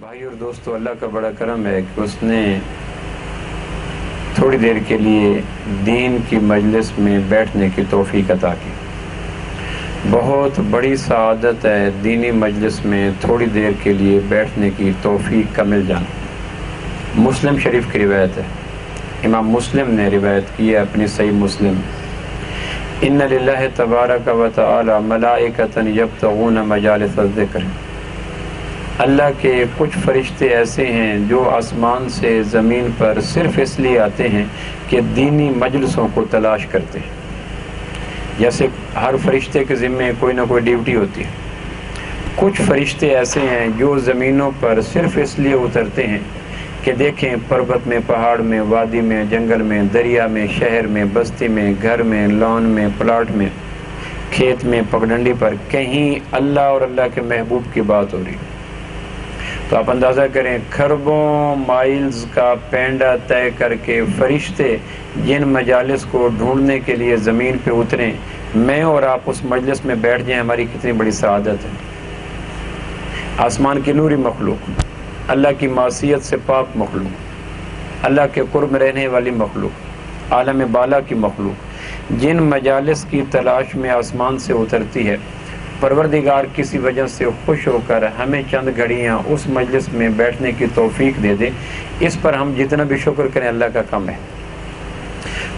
بھائی اور دوستو، اللہ کا بڑا کرم ہے کہ اس نے تھوڑی دیر کے لیے دین کی مجلس میں بیٹھنے کی توفیق عطا کی۔ بہت بڑی سعادت ہے دینی مجلس میں تھوڑی دیر کے لیے بیٹھنے کی توفیق کا مل جانا۔ مسلم شریف کی روایت ہے، امام مسلم نے روایت کی ہے اپنی صحیح مسلم، ان للہ تبارک و تعالی ملائکۃ یبتغون مجالس الذکر، اللہ کے کچھ فرشتے ایسے ہیں جو آسمان سے زمین پر صرف اس لیے آتے ہیں کہ دینی مجلسوں کو تلاش کرتے ہیں۔ جیسے ہر فرشتے کے ذمے کوئی نہ کوئی ڈیوٹی ہوتی ہے، کچھ فرشتے ایسے ہیں جو زمینوں پر صرف اس لیے اترتے ہیں کہ دیکھیں پربت میں، پہاڑ میں، وادی میں، جنگل میں، دریا میں، شہر میں، بستی میں، گھر میں، لان میں، پلاٹ میں، کھیت میں، پگڈنڈی پر کہیں اللہ اور اللہ کے محبوب کی بات ہو رہی ہے۔ تو آپ اندازہ کریں کھربوں مائلز کا پینڈا طے کر کے فرشتے جن مجالس کو ڈھونڈنے کے لیے زمین پہ اتریں، میں اور آپ اس مجلس میں بیٹھ جائیں، ہماری کتنی بڑی سعادت ہے۔ آسمان کی نوری مخلوق، اللہ کی معصیت سے پاک مخلوق، اللہ کے قرب میں رہنے والی مخلوق، عالم بالا کی مخلوق، جن مجالس کی تلاش میں آسمان سے اترتی ہے، پروردگار کسی وجہ سے خوش ہو کر ہمیں چند گھڑیاں اس مجلس میں بیٹھنے کی توفیق دے دے، اس پر ہم جتنا بھی شکر کریں اللہ کا کم ہے۔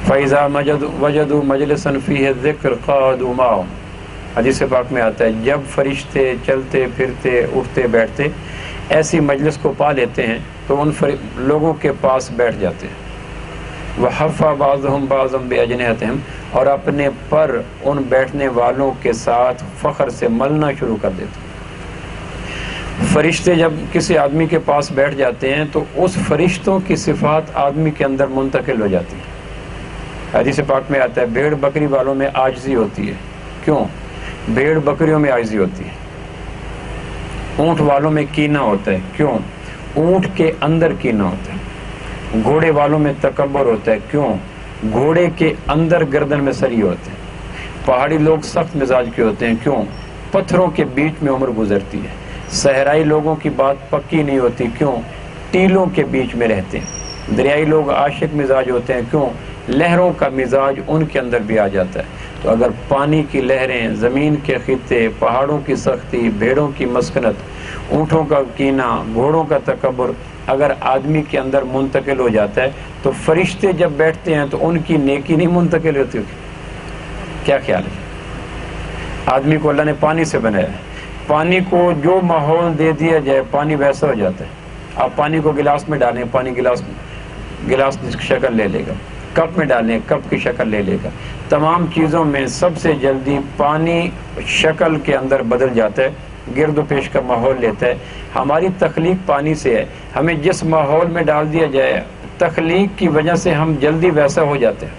فَإِذَا وَجَدُوا مَجْلِسًا فِيهِ الذِّكْرُ قَعَدُوا مَعَهُ، حدیث پاک میں آتا ہے جب فرشتے چلتے پھرتے اٹھتے بیٹھتے ایسی مجلس کو پا لیتے ہیں تو ان لوگوں کے پاس بیٹھ جاتے ہیں۔ وَحَفَّ بَعْضُهُمْ بَعْضًا بِأَجْنِحَتِهِمْ، اور اپنے پر ان بیٹھنے والوں کے ساتھ فخر سے ملنا شروع کر دیتے۔ فرشتے جب کسی آدمی کے پاس بیٹھ جاتے ہیں تو اس فرشتوں کی صفات آدمی کے اندر منتقل ہو جاتی ہے۔ حدیث پاک میں آتا ہے بھیڑ بکری والوں میں عاجزی ہوتی ہے۔ کیوں؟ بھیڑ بکریوں میں عاجزی ہوتی ہے۔ اونٹ والوں میں کینہ ہوتا ہے۔ کیوں؟ اونٹ کے اندر کینہ ہوتا ہے۔ گھوڑے والوں میں تکبر ہوتا ہے۔ کیوں؟ گھوڑے کے اندر گردن میں سری ہوتے ہیں۔ پہاڑی لوگ سخت مزاج کے ہوتے ہیں۔ کیوں؟ پتھروں کے بیچ میں عمر گزرتی ہے۔ صحرائی لوگوں کی بات پکی نہیں ہوتی۔ کیوں؟ ٹیلوں کے بیچ میں رہتے ہیں۔ دریائی لوگ عاشق مزاج ہوتے ہیں۔ کیوں؟ لہروں کا مزاج ان کے اندر بھی آ جاتا ہے۔ تو اگر پانی کی لہریں، زمین کے خطے، پہاڑوں کی سختی، بھیڑوں کی مسکنت، اونٹوں کا کینہ، گھوڑوں کا تکبر اگر آدمی کے اندر منتقل ہو جاتا ہے تو فرشتے جب بیٹھتے ہیں تو ان کی نیکی نہیں منتقل ہوتی۔ کیا خیال ہے؟ آدمی کو اللہ نے پانی سے بنایا ہے، پانی کو جو ماحول دے دیا جائے پانی ویسا ہو جاتا ہے۔ آپ پانی کو گلاس میں ڈالیں، پانی گلاس کی شکل لے لے گا، کپ میں ڈالیں کپ کی شکل لے لے گا۔ تمام چیزوں میں سب سے جلدی پانی شکل کے اندر بدل جاتا ہے، گرد و پیش کا ماحول لیتا ہے۔ ہماری تخلیق پانی سے ہے، ہمیں جس ماحول میں ڈال دیا جائے تخلیق کی وجہ سے ہم جلدی ویسا ہو جاتے ہیں۔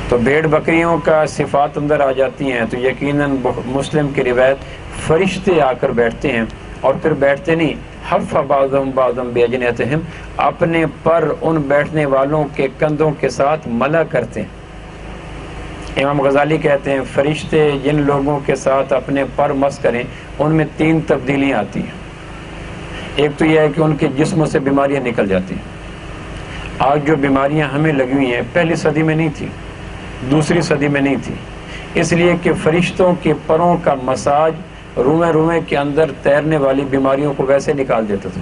تو بھیڑ بکریوں کا صفات اندر آ جاتی ہیں تو یقیناً مسلم کی روایت فرشتے آ کر بیٹھتے ہیں، اور پھر بیٹھتے نہیں، حف بعضهم بعضا باجنحتهم، اپنے پر ان بیٹھنے والوں کے کندھوں کے ساتھ ملا کرتے ہیں۔ امام غزالی کہتے ہیں فرشتے جن لوگوں کے ساتھ اپنے پر مس کریں ان میں 3 تبدیلیاں آتی ہیں۔ ایک تو یہ ہے کہ ان کے جسموں سے بیماریاں نکل جاتی ہیں۔ آج جو بیماریاں ہمیں لگی ہوئی ہیں پہلی صدی میں نہیں تھی، دوسری صدی میں نہیں تھی، اس لیے کہ فرشتوں کے پروں کا مساج روئیں کے اندر تیرنے والی بیماریوں کو ویسے نکال دیتا تھا۔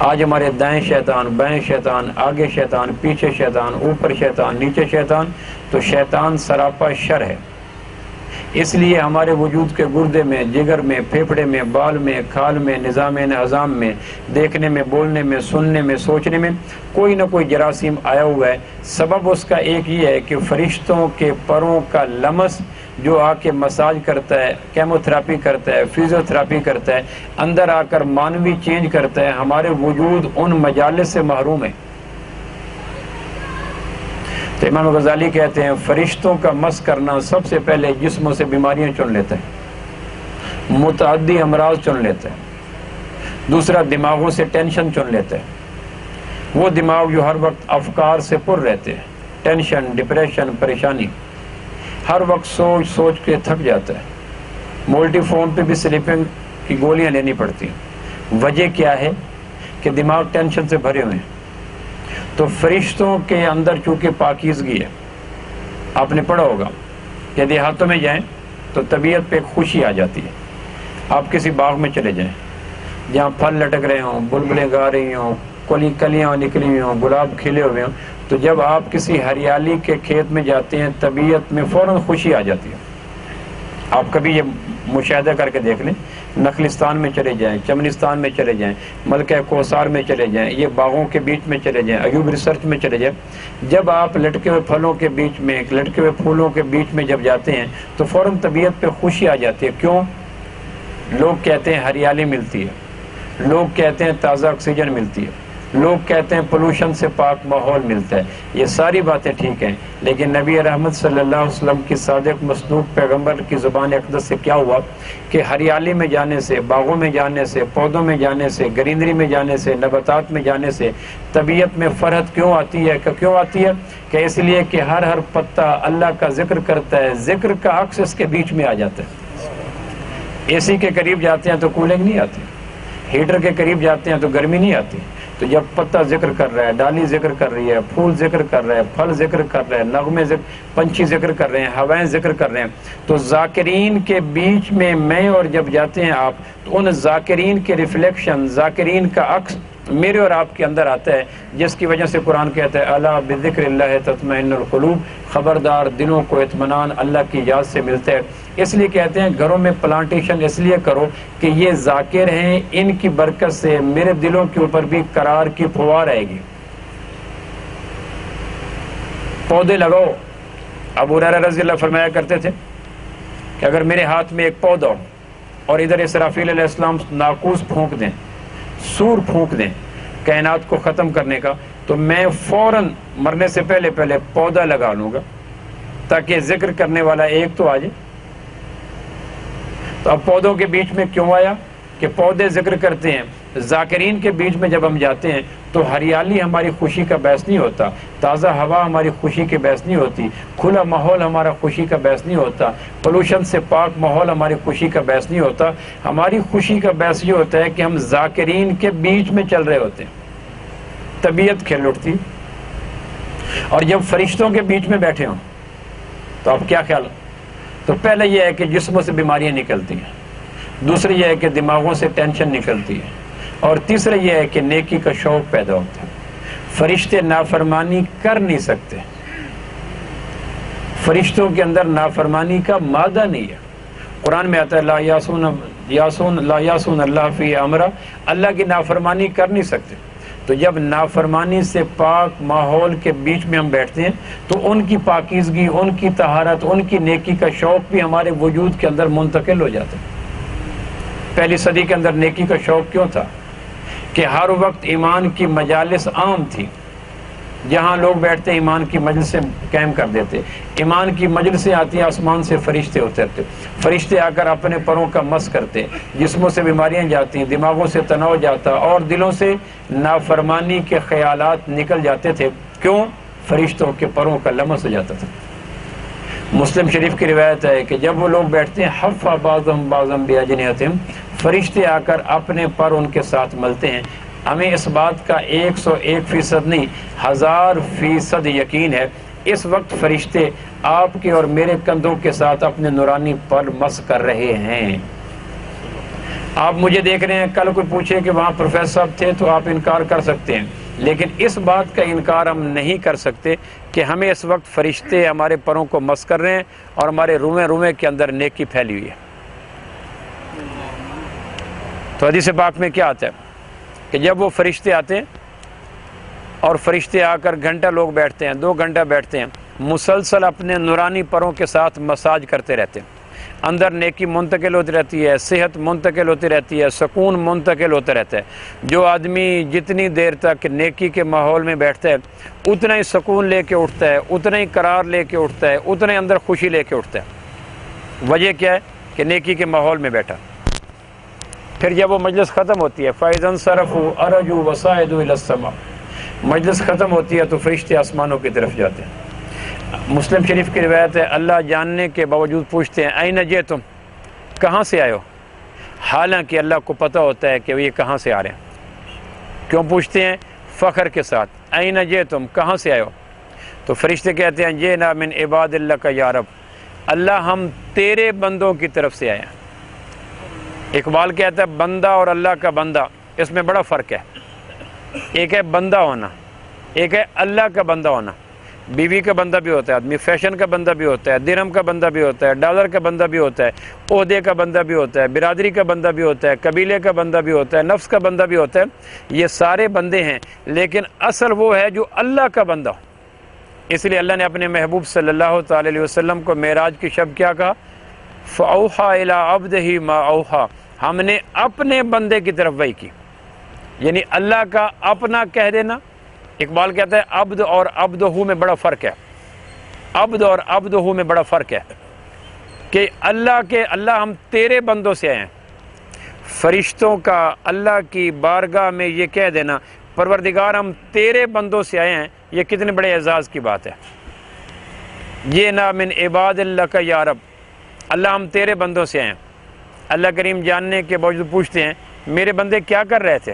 آج ہمارے دائیں شیطان، بائیں شیطان، آگے شیطان، پیچھے شیطان، اوپر شیطان، نیچے شیطان، تو شیطان سراپا شر ہے۔ اس لیے ہمارے وجود کے گردے میں، جگر میں، پھیپھڑے میں، بال میں، کھال میں، نظام انہضام میں، دیکھنے میں، بولنے میں، سننے میں، سوچنے میں کوئی نہ کوئی جراثیم آیا ہوا ہے۔ سبب اس کا ایک ہی ہے کہ فرشتوں کے پروں کا لمس جو آ کے مساج کرتا ہے، کیمو تھراپی کرتا ہے، فیزیو تھراپی کرتا ہے، اندر آ کر مانوی چینج کرتا ہے، ہمارے وجود ان مجالس سے محروم ہے۔ تو امام غزالی کہتے ہیں فرشتوں کا مس کرنا سب سے پہلے جسموں سے بیماریاں چن لیتا ہے، متعدی امراض چن لیتا ہے۔ دوسرا دماغوں سے ٹینشن چن لیتا ہے، وہ دماغ جو ہر وقت افکار سے پر رہتے ہیں، ٹینشن، ڈپریشن، پریشانی، ہر وقت سوچ کے تھک جاتا ہے۔ مولٹی فون پہ بھی سلیپنگ کی گولیاں لینی پڑتی ہیں۔ وجہ کیا ہے کہ دماغ ٹینشن سے بھرے ہوئے ہیں۔ تو فرشتوں کے اندر چونکہ پاکیزگی ہے، آپ نے پڑھا ہوگا کہ دیہاتوں میں جائیں تو طبیعت پہ ایک خوشی آ جاتی ہے۔ آپ کسی باغ میں چلے جائیں جہاں پھل لٹک رہے ہوں، بلبلیں گا رہی ہوں، کلیاں نکلی ہوئی ہوں، گلاب کھلے ہوئے ہوں، تو جب آپ کسی ہریالی کے کھیت میں جاتے ہیں طبیعت میں فوراً خوشی آ جاتی ہے۔ آپ کبھی یہ مشاہدہ کر کے دیکھ لیں، نخلستان میں چلے جائیں، چمنستان میں چلے جائیں، ملکہ کوثر میں چلے جائیں، یہ باغوں کے بیچ میں چلے جائیں، ایوب ریسرچ میں چلے جائیں، جب آپ لٹکے ہوئے پھلوں کے بیچ میں، لٹکے ہوئے پھولوں کے بیچ میں جب جاتے ہیں تو فوراً طبیعت پہ خوشی آ جاتی ہے۔ کیوں؟ لوگ کہتے ہیں ہریالی ملتی ہے، لوگ کہتے ہیں تازہ آکسیجن ملتی ہے، لوگ کہتے ہیں پولوشن سے پاک ماحول ملتا ہے۔ یہ ساری باتیں ٹھیک ہیں، لیکن نبی رحمت صلی اللہ علیہ وسلم کی صادق مصدوق پیغمبر کی زبان اقدس سے کیا ہوا کہ ہریالی میں جانے سے، باغوں میں جانے سے، پودوں میں جانے سے، گرینری میں جانے سے، نباتات میں جانے سے طبیعت میں فرحت کیوں آتی ہے؟ کیوں آتی ہے؟ کہ اس لیے کہ ہر پتا اللہ کا ذکر کرتا ہے، ذکر کا عکس اس کے بیچ میں آ جاتا ہے۔ اے سی کے قریب جاتے ہیں تو کولنگ نہیں آتی، ہیٹر کے قریب جاتے ہیں تو گرمی نہیں آتی۔ تو جب پتا ذکر کر رہا ہے، ڈالی ذکر کر رہی ہے، پھول ذکر کر رہا ہے، پھل ذکر کر رہا ہے، نغمے پنچھی ذکر کر رہے ہیں، ہوائیں ذکر کر رہے ہیں، تو ذاکرین کے بیچ میں اور جب جاتے ہیں آپ تو ان ذاکرین کے ریفلیکشن، ذاکرین کا عکس میرے اور آپ کے اندر آتا ہے، جس کی وجہ سے قرآن کہتا ہے الا بذکر اللہ تطمئن القلوب، خبردار دلوں کو اطمینان اللہ کی یاد سے ملتا ہے۔ اس لیے کہتے ہیں گھروں میں پلانٹیشن اس لیے کرو کہ یہ ذاکر ہیں، ان کی برکت سے میرے دلوں کے اوپر بھی قرار کی فوار آئے گی۔ پودے لگاؤ۔ ابو ہریرہ رضی اللہ فرمایا کرتے تھے کہ اگر میرے ہاتھ میں ایک پودا ہو اور ادھر اسرافیل علیہ السلام ناقوس پھونک دیں، سور پھونک دیں کائنات کو ختم کرنے کا، تو میں فوراً مرنے سے پہلے پودا لگا لوں گا تاکہ ذکر کرنے والا ایک تو آ جائے۔ تو اب پودوں کے بیچ میں کیوں آیا کہ پودے ذکر کرتے ہیں۔ ذاکرین کے بیچ میں جب ہم جاتے ہیں تو ہریالی ہماری خوشی کا باعث نہیں ہوتا، تازہ ہوا ہماری خوشی کے باعث نہیں ہوتی، کھلا ماحول ہمارا خوشی کا باعث نہیں ہوتا، پولوشن سے پاک ماحول ہماری خوشی کا باعث نہیں ہوتا۔ ہماری خوشی کا باعث یہ ہوتا ہے کہ ہم ذاکرین کے بیچ میں چل رہے ہوتے ہیں، طبیعت کھل اٹھتی۔ اور جب فرشتوں کے بیچ میں بیٹھے ہوں تو اب کیا خیال؟ تو پہلے یہ ہے کہ جسموں سے بیماریاں نکلتی ہیں، دوسری یہ ہے کہ دماغوں سے ٹینشن نکلتی ہے، اور تیسرا یہ ہے کہ نیکی کا شوق پیدا ہوتا ہے۔ فرشتے نافرمانی کر نہیں سکتے، فرشتوں کے اندر نافرمانی کا مادہ نہیں ہے۔ قرآن میں آتا ہے لا یاسون اللہ فی امرہ، اللہ کی نافرمانی کر نہیں سکتے۔ تو جب نافرمانی سے پاک ماحول کے بیچ میں ہم بیٹھتے ہیں تو ان کی پاکیزگی، ان کی طہارت، ان کی نیکی کا شوق بھی ہمارے وجود کے اندر منتقل ہو جاتا ہے۔ پہلی صدی کے اندر نیکی کا شوق کیوں تھا؟ کہ ہر وقت ایمان کی مجالس عام تھی، جہاں لوگ بیٹھتے ایمان کی مجلسیں قائم کر دیتے، ایمان کی مجلسیں آتی ہیں، آسمان سے فرشتے اترتے، فرشتے آ کر اپنے پروں کا مس کرتے، جسموں سے بیماریاں جاتی ہیں، دماغوں سے تناؤ جاتا اور دلوں سے نافرمانی کے خیالات نکل جاتے تھے۔ کیوں؟ فرشتوں کے پروں کا لمس ہو جاتا تھا۔ مسلم شریف کی روایت ہے کہ جب وہ لوگ بیٹھتے ہیں حف بعضهم بعضا باجنحتہم، فرشتے آ کر اپنے پر ان کے ساتھ ملتے ہیں۔ ہمیں اس بات کا 101% نہیں 1000% یقین ہے اس وقت فرشتے آپ کے اور میرے کندھوں کے ساتھ اپنے نورانی پر مس کر رہے ہیں۔ آپ مجھے دیکھ رہے ہیں، کل کوئی پوچھے کہ وہاں پروفیسر صاحب تھے تو آپ انکار کر سکتے ہیں، لیکن اس بات کا انکار ہم نہیں کر سکتے کہ ہمیں اس وقت فرشتے ہمارے پروں کو مس کر رہے ہیں اور ہمارے روئے کے اندر نیکی پھیلی ہوئی ہے۔ تو حدیث پاک میں کیا آتا ہے کہ جب وہ فرشتے آتے ہیں اور فرشتے آ کر گھنٹہ لوگ بیٹھتے ہیں، 2 گھنٹہ بیٹھتے ہیں، مسلسل اپنے نورانی پروں کے ساتھ مساج کرتے رہتے ہیں، اندر نیکی منتقل ہوتی رہتی ہے، صحت منتقل ہوتی رہتی ہے، سکون منتقل ہوتا رہتا ہے۔ جو آدمی جتنی دیر تک نیکی کے ماحول میں بیٹھتا ہے اتنا ہی سکون لے کے اٹھتا ہے، اتنا ہی قرار لے کے اٹھتا ہے، اتنا ہی اندر خوشی لے کے اٹھتا ہے۔ وجہ کیا ہے؟ کہ نیکی کے ماحول میں بیٹھا۔ پھر جب وہ مجلس ختم ہوتی ہے فَإِذَا انصَرَفُوا عَرَجُوا وَصَعِدُوا إِلَى السَّمَاءِ، مجلس ختم ہوتی ہے تو فرشتے آسمانوں کی طرف جاتے ہیں۔ مسلم شریف کی روایت ہے اللہ جاننے کے باوجود پوچھتے ہیں اَيْنَ جِئْتُمْ، کہاں سے آئے ہو؟ حالانکہ اللہ کو پتہ ہوتا ہے کہ وہ یہ کہاں سے آ رہے ہیں۔ کیوں پوچھتے ہیں؟ فخر کے ساتھ، این جئتم، کہاں سے آئے ہو؟ تو فرشتے کہتے ہیں جئنا من عباد اللہ کا یا رب، اللہ ہم تیرے بندوں کی طرف سے آئے ہیں۔ اقبال کہتا ہے بندہ اور اللہ کا بندہ، اس میں بڑا فرق ہے۔ ایک ہے بندہ ہونا، ایک ہے اللہ کا بندہ ہونا۔ بیوی کا بندہ بھی ہوتا ہے آدمی، فیشن کا بندہ بھی ہوتا ہے، درہم کا بندہ بھی ہوتا ہے، ڈالر کا بندہ بھی ہوتا ہے، عہدے کا بندہ بھی ہوتا ہے، برادری کا بندہ بھی ہوتا ہے، قبیلے کا بندہ بھی ہوتا ہے، نفس کا بندہ بھی ہوتا ہے۔ یہ سارے بندے ہیں، لیکن اصل وہ ہے جو اللہ کا بندہ ہو۔ اس لیے اللہ نے اپنے محبوب صلی اللہ تعالی علیہ وسلم کو معراج کی شب کیا کہا؟ فَأَوْحَىٰ إِلَىٰ عَبْدِهِ مَا أَوْحَىٰ، ہم نے اپنے بندے کی طرف وحی کی، یعنی اللہ کا اپنا کہہ دینا۔ اقبال کہتا ہے عبد اور عبدہ میں بڑا فرق ہے، عبد اور عبدہ میں بڑا فرق ہے کہ اللہ ہم تیرے بندوں سے آئے ہیں۔ فرشتوں کا اللہ کی بارگاہ میں یہ کہہ دینا پروردگار ہم تیرے بندوں سے آئے ہیں، یہ کتنے بڑے اعزاز کی بات ہے۔ یہ نا من عباد اللہ کا یا رب، اللہ ہم تیرے بندوں سے آئے ہیں۔ اللہ کریم جاننے کے باوجود پوچھتے ہیں میرے بندے کیا کر رہے تھے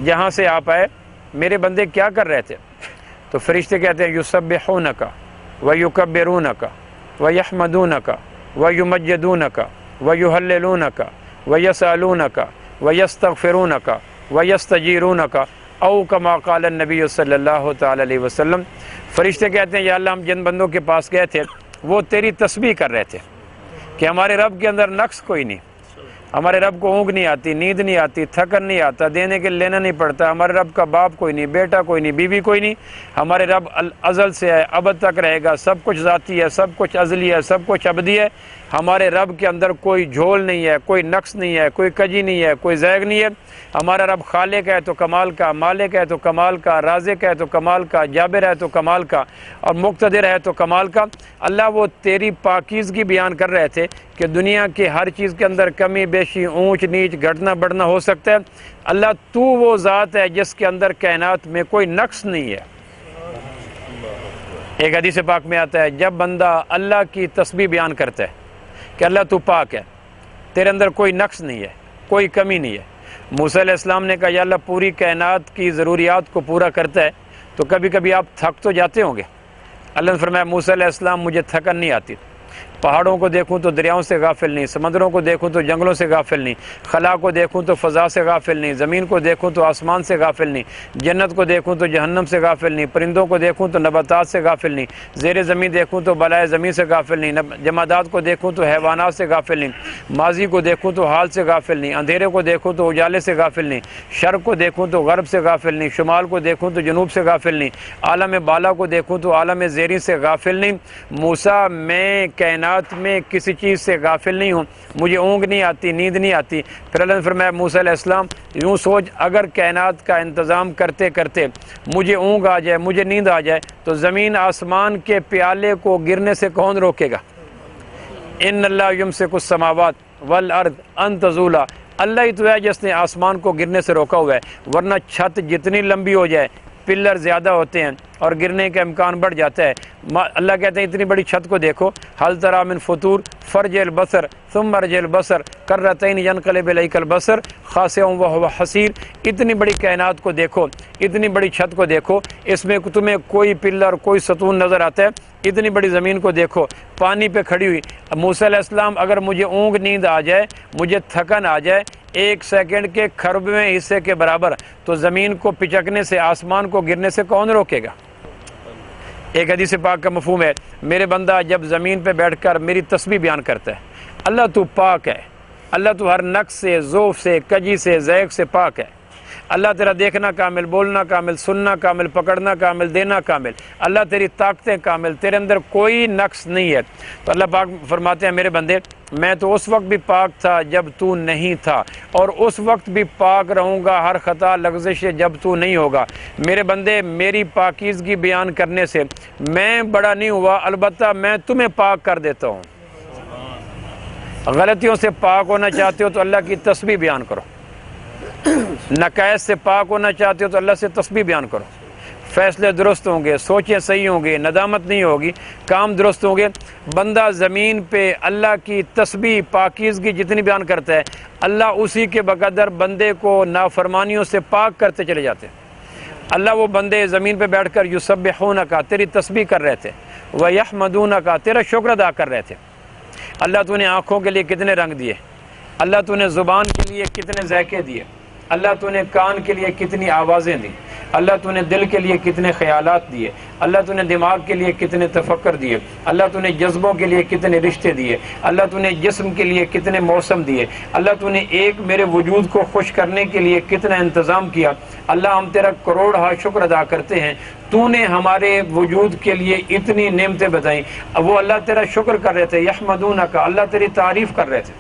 جہاں سے آپ آئے؟ میرے بندے کیا کر رہے تھے؟ تو فرشتے کہتے ہیں یسبحونک ویکبرونک ویحمدونک ویمجدونک ویہللونک ویسألونک ویستغفرونک ویستجیرونک او کما قال النبی صلی اللہ تعالی علیہ وسلم۔ فرشتے کہتے ہیں یا اللہ ہم جن بندوں کے پاس گئے تھے وہ تیری تسبیح کر رہے تھے کہ ہمارے رب کے اندر نقص کوئی نہیں، ہمارے رب کو اونگ نہیں آتی، نیند نہیں آتی، تھکن نہیں آتا، دینے کے لینا نہیں پڑتا، ہمارے رب کا باپ کوئی نہیں، بیٹا کوئی نہیں، بیوی کوئی نہیں، ہمارے رب ازل سے ہے، ابد تک رہے گا، سب کچھ ذاتی ہے، سب کچھ ازلی ہے، سب کچھ ابدی ہے۔ ہمارے رب کے اندر کوئی جھول نہیں ہے، کوئی نقص نہیں ہے، کوئی کجی نہیں ہے، کوئی زیغ نہیں ہے۔ ہمارا رب خالق ہے تو کمال کا، مالک ہے تو کمال کا، رازق ہے تو کمال کا، جابر ہے تو کمال کا، اور مقتدر ہے تو کمال کا۔ اللہ وہ تیری پاکیزگی بیان کر رہے تھے کہ دنیا کے ہر چیز کے اندر کمی بیشی، اونچ نیچ، گھٹنا بڑھنا ہو سکتا ہے، اللہ تو وہ ذات ہے جس کے اندر کائنات میں کوئی نقص نہیں ہے۔ ایک حدیث پاک میں آتا ہے جب بندہ اللہ کی تسبیح بیان کرتا ہے کہ اللہ تو پاک ہے، تیرے اندر کوئی نقص نہیں ہے، کوئی کمی نہیں ہے۔ موسیٰ علیہ السلام نے کہا یا اللہ پوری کائنات کی ضروریات کو پورا کرتا ہے تو کبھی کبھی آپ تھک تو جاتے ہوں گے۔ اللہ نے فرمایا موسیٰ علیہ السلام مجھے تھکن نہیں آتی، پہاڑوں کو دیکھوں تو دریاؤں سے غافل نہیں، سمندروں کو دیکھوں تو جنگلوں سے غافل نہیں، خلا کو دیکھوں تو فضا سے غافل نہیں، زمین کو دیکھوں تو آسمان سے غافل نہیں، جنت کو دیکھوں تو جہنم سے غافل نہیں، پرندوں کو دیکھوں تو نباتات سے غافل نہیں، زیر زمین دیکھوں تو بالائے زمین سے غافل نہیں، جمادات کو دیکھوں تو حیوانات سے غافل نہیں، ماضی کو دیکھوں تو حال سے غافل نہیں، اندھیرے کو دیکھوں تو اجالے سے غافل نہیں، شرق کو دیکھوں تو غرب سے غافل نہیں، شمال کو دیکھوں تو جنوب سے غافل نہیں، عالم بالا کو دیکھوں تو عالم زیریں سے غافل نہیں۔ موسیٰ میں کائنات میں کسی چیز سے غافل نہیں ہوں، مجھے اونگ نہیں آتی، نیند نہیں آتی۔ پھر اللہ نے فرمایا موسیٰ علیہ السلام یوں سوچ اگر کائنات کا انتظام کرتے کرتے مجھے اونگ آ جائے، مجھے نیند آ جائے تو زمین آسمان کے پیالے کو گرنے سے کون روکے گا؟ ان اللہ یمسک السماوات والارض ان تزولا، اللہ ہی تو ہے جس نے آسمان کو گرنے سے روکا ہوا ہے، ورنہ چھت جتنی لمبی ہو جائے پلر زیادہ ہوتے ہیں اور گرنے کا امکان بڑھ جاتا ہے۔ اللہ کہتے ہیں اتنی بڑی چھت کو دیکھو، حل تری من فطور فرجع البصر ثم ارجع البصر کرتین ینقلب الیک البصر خاسئا وهو حسیر، اتنی بڑی کائنات کو دیکھو، اتنی بڑی چھت کو دیکھو، اس میں تمہیں کوئی پلر کوئی ستون نظر آتا ہے؟ اتنی بڑی زمین کو دیکھو پانی پہ کھڑی ہوئی۔ موسیٰ علیہ السلام اگر مجھے اونگ نیند آ جائے، مجھے تھکن آ جائے ایک سیکنڈ کے کھربویں حصے کے برابر، تو زمین کو پچکنے سے، آسمان کو گرنے سے کون روکے گا؟ ایک حدیث پاک کا مفہوم ہے میرے بندہ جب زمین پہ بیٹھ کر میری تسبیح بیان کرتا ہے، اللہ تو پاک ہے، اللہ تو ہر نقص سے، ذوف سے، کجی سے، زیغ سے پاک ہے، اللہ تیرا دیکھنا کامل، بولنا کامل، سننا کامل، پکڑنا کامل، دینا کامل، اللہ تیری طاقتیں کامل، تیرے اندر کوئی نقص نہیں ہے۔ تو اللہ پاک فرماتے ہیں میرے بندے میں تو اس وقت بھی پاک تھا جب تو نہیں تھا، اور اس وقت بھی پاک رہوں گا ہر خطا لغزش سے جب تو نہیں ہوگا۔ میرے بندے میری پاکیزگی بیان کرنے سے میں بڑا نہیں ہوا، البتہ میں تمہیں پاک کر دیتا ہوں۔ غلطیوں سے پاک ہونا چاہتے ہو تو اللہ کی تسبیح بیان کرو، نقائص سے پاک ہونا چاہتے ہو تو اللہ سے تسبیح بیان کرو، فیصلے درست ہوں گے، سوچیں صحیح ہوں گے، ندامت نہیں ہوگی، کام درست ہوں گے، بندہ زمین پہ اللہ کی تسبیح پاکیزگی جتنی بیان کرتا ہے، اللہ اسی کے بقدر بندے کو نافرمانیوں سے پاک کرتے چلے جاتے ہیں۔ اللہ وہ بندے زمین پہ بیٹھ کر یسبحونک تیری تسبیح کر رہے تھے، ویحمدونک تیرا شکر ادا کر رہے تھے۔ اللہ تو نے آنکھوں کے لیے کتنے رنگ دیے، اللہ تو نے زبان کے لیے کتنے ذائقے دیے، اللہ تو نے کان کے لیے کتنی آوازیں دی، اللہ تو نے دل کے لیے کتنے خیالات دیے، اللہ تو نے دماغ کے لیے کتنے تفکر دیے، اللہ تو نے جذبوں کے لیے کتنے رشتے دیے، اللہ تو نے جسم کے لیے کتنے موسم دیے، اللہ تو نے ایک میرے وجود کو خوش کرنے کے لیے کتنا انتظام کیا۔ اللہ ہم تیرا کروڑ شکر ادا کرتے ہیں، تو نے ہمارے وجود کے لیے اتنی نعمتیں بتائیں۔ وہ اللہ تیرا شکر کر رہے تھے، یحمدونک اللہ تیری تعریف کر رہے تھے۔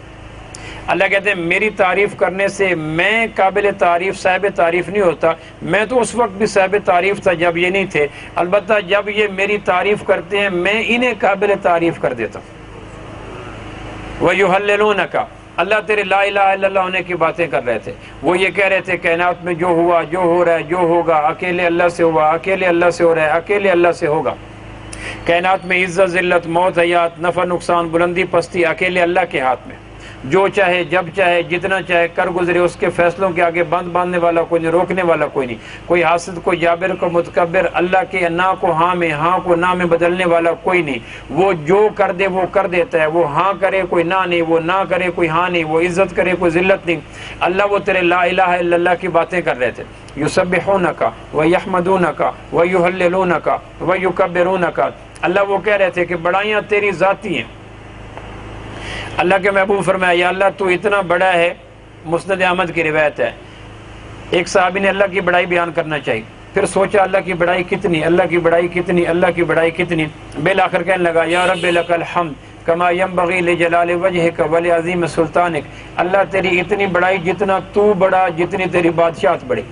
اللہ کہتے ہیں میری تعریف کرنے سے میں قابل تعریف صاحب تعریف نہیں ہوتا، میں تو اس وقت بھی صاحب تعریف تھا جب یہ نہیں تھے، البتہ جب یہ میری تعریف کرتے ہیں میں انہیں قابل تعریف کر دیتا ہوں۔ وَيُحَلِّلُونَكَ اللہ تیرے لا الہ الا اللہ ہونے کی باتیں کر رہے تھے، وہ یہ کہہ رہے تھے کائنات میں جو ہوا، جو ہو رہا ہے، جو ہوگا اکیلے اللہ سے ہوا، اکیلے اللہ سے ہو رہا ہے، اکیلے اللہ سے ہوگا۔ کائنات میں عزت ذلت موت حیات نفع نقصان بلندی پستی اکیلے اللہ کے ہاتھ میں، جو چاہے جب چاہے جتنا چاہے کر گزرے، اس کے فیصلوں کے آگے بند باندھنے والا کوئی نہیں، روکنے والا کوئی نہیں، کوئی حاسد کوئی جابر کو متکبر، اللہ کے نہ کو ہاں میں ہاں کو نہ میں بدلنے والا کوئی نہیں، وہ جو کر دے وہ کر دیتا ہے، وہ ہاں کرے کوئی نہ نہیں، وہ نہ کرے کوئی ہاں نہیں، وہ عزت کرے کوئی ذلت نہیں۔ اللہ وہ تیرے لا الہ الا اللہ کی باتیں کر رہے تھے، یسبحونک ویحمدونک ویہللونک ویکبرونک اللہ وہ کہہ رہے تھے کہ بڑائیاں تیری ذاتی ہیں۔ اللہ کے محبوب فرمایا یا اللہ تو اتنا بڑا ہے، مسند احمد کی روایت ہے، ایک صحابی نے اللہ کی بڑائی بیان کرنا چاہیے، پھر سوچا اللہ کی بڑائی کتنی، اللہ کی بڑائی کتنی، اللہ کی بڑائی کتنی، بالآخر کہنے لگا یا رب لک الحمد کما ینبغی لجلال وجہک ولعظیم سلطانک اللہ تیری اتنی بڑائی جتنا تو بڑا، جتنی تیری بادشاہت بڑی۔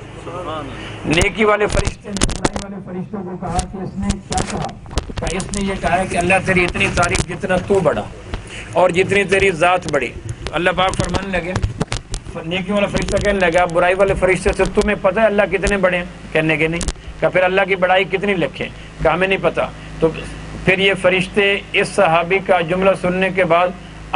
نیکی والے فرشتے نے برائی والے فرشتوں کو کہا کہ اس نے کیا کہا، کہ اس نے یہ کہا کہ اللہ تیری اتنی تعریف جتنا تو بڑا اور جتنی تیری ذات بڑی۔ اللہ پاک فرمانے لگے، نیکی والا فرشتہ کہنے لگا برائی والے فرشتے سے تمہیں پتہ ہے اللہ کتنے بڑے ہیں؟ کہنے کے نہیں، کہ پھر اللہ کی بڑائی کتنی لکھیں؟ کہ ہمیں نہیں پتہ۔ تو پھر یہ فرشتے اس صحابی کا جملہ سننے کے بعد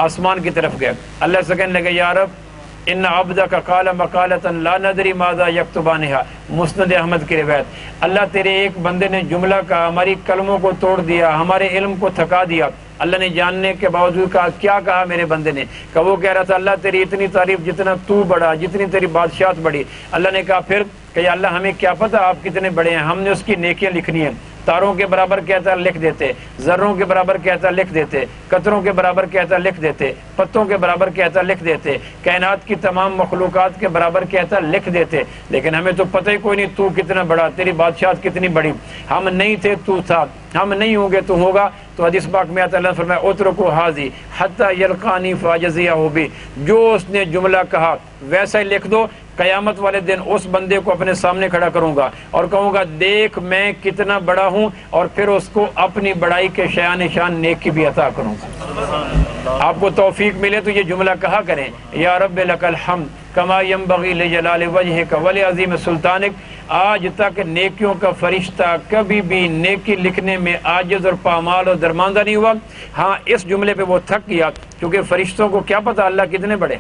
آسمان کی طرف گئے، اللہ سے کہنے لگے یا رب ان عبدک قال مقالۃ لا ندری ماذا یکتبانھا، مسند احمد کی روایت، اللہ تیرے ایک بندے نے جملہ کہا، ہماری قلموں کو توڑ دیا، ہمارے علم کو تھکا دیا۔ اللہ نے جاننے کے باوجود کہا کیا کہا میرے بندے نے؟ کہ وہ کہہ رہا تھا اللہ تیری اتنی تعریف جتنا تو بڑا، جتنی تیری بادشاہت بڑی۔ اللہ نے کہا پھر کہ یا اللہ ہمیں کیا پتہ آپ کتنے بڑے ہیں، ہم نے اس کی نیکیاں لکھنی ہیں، تاروں کے برابر کہتا لکھ دیتے، ذروں کے برابر کہتا لکھ دیتے، قطروں کے برابر کہتا لکھ دیتے، پتوں کے برابر کہتا لکھ دیتے، کائنات کی تمام مخلوقات کے برابر کہتا لکھ دیتے، لیکن ہمیں تو پتہ ہی کوئی نہیں تو کتنا بڑا، تیری بادشاہت کتنی بڑی، ہم نہیں تھے تو تھا، ہم نہیں ہوں گے تو ہوگا۔ تو حدیث پاک میں آتا اللہ نے فرمایا اترکو حاضی حتی یلقانی فاجزیہ بھی، جو اس نے جملہ کہا ویسا ہی لکھ دو، قیامت والے دن اس بندے کو اپنے سامنے کھڑا کروں گا اور کہوں گا دیکھ میں کتنا بڑا ہوں، اور پھر اس کو اپنی بڑائی کے شایان شان نیکی بھی عطا کروں گا۔ آپ کو توفیق ملے تو یہ جملہ کہا کریں یا رب لک الحمد کما ینبغی لجلال وجہک ولعظیم سلطانک۔ آج تک نیکیوں کا فرشتہ کبھی بھی نیکی لکھنے میں عاجز اور پامال اور درماندہ نہیں ہوا۔ ہاں اس جملے پہ وہ تھک گیا، کیونکہ فرشتوں کو کیا پتا اللہ کتنے بڑے۔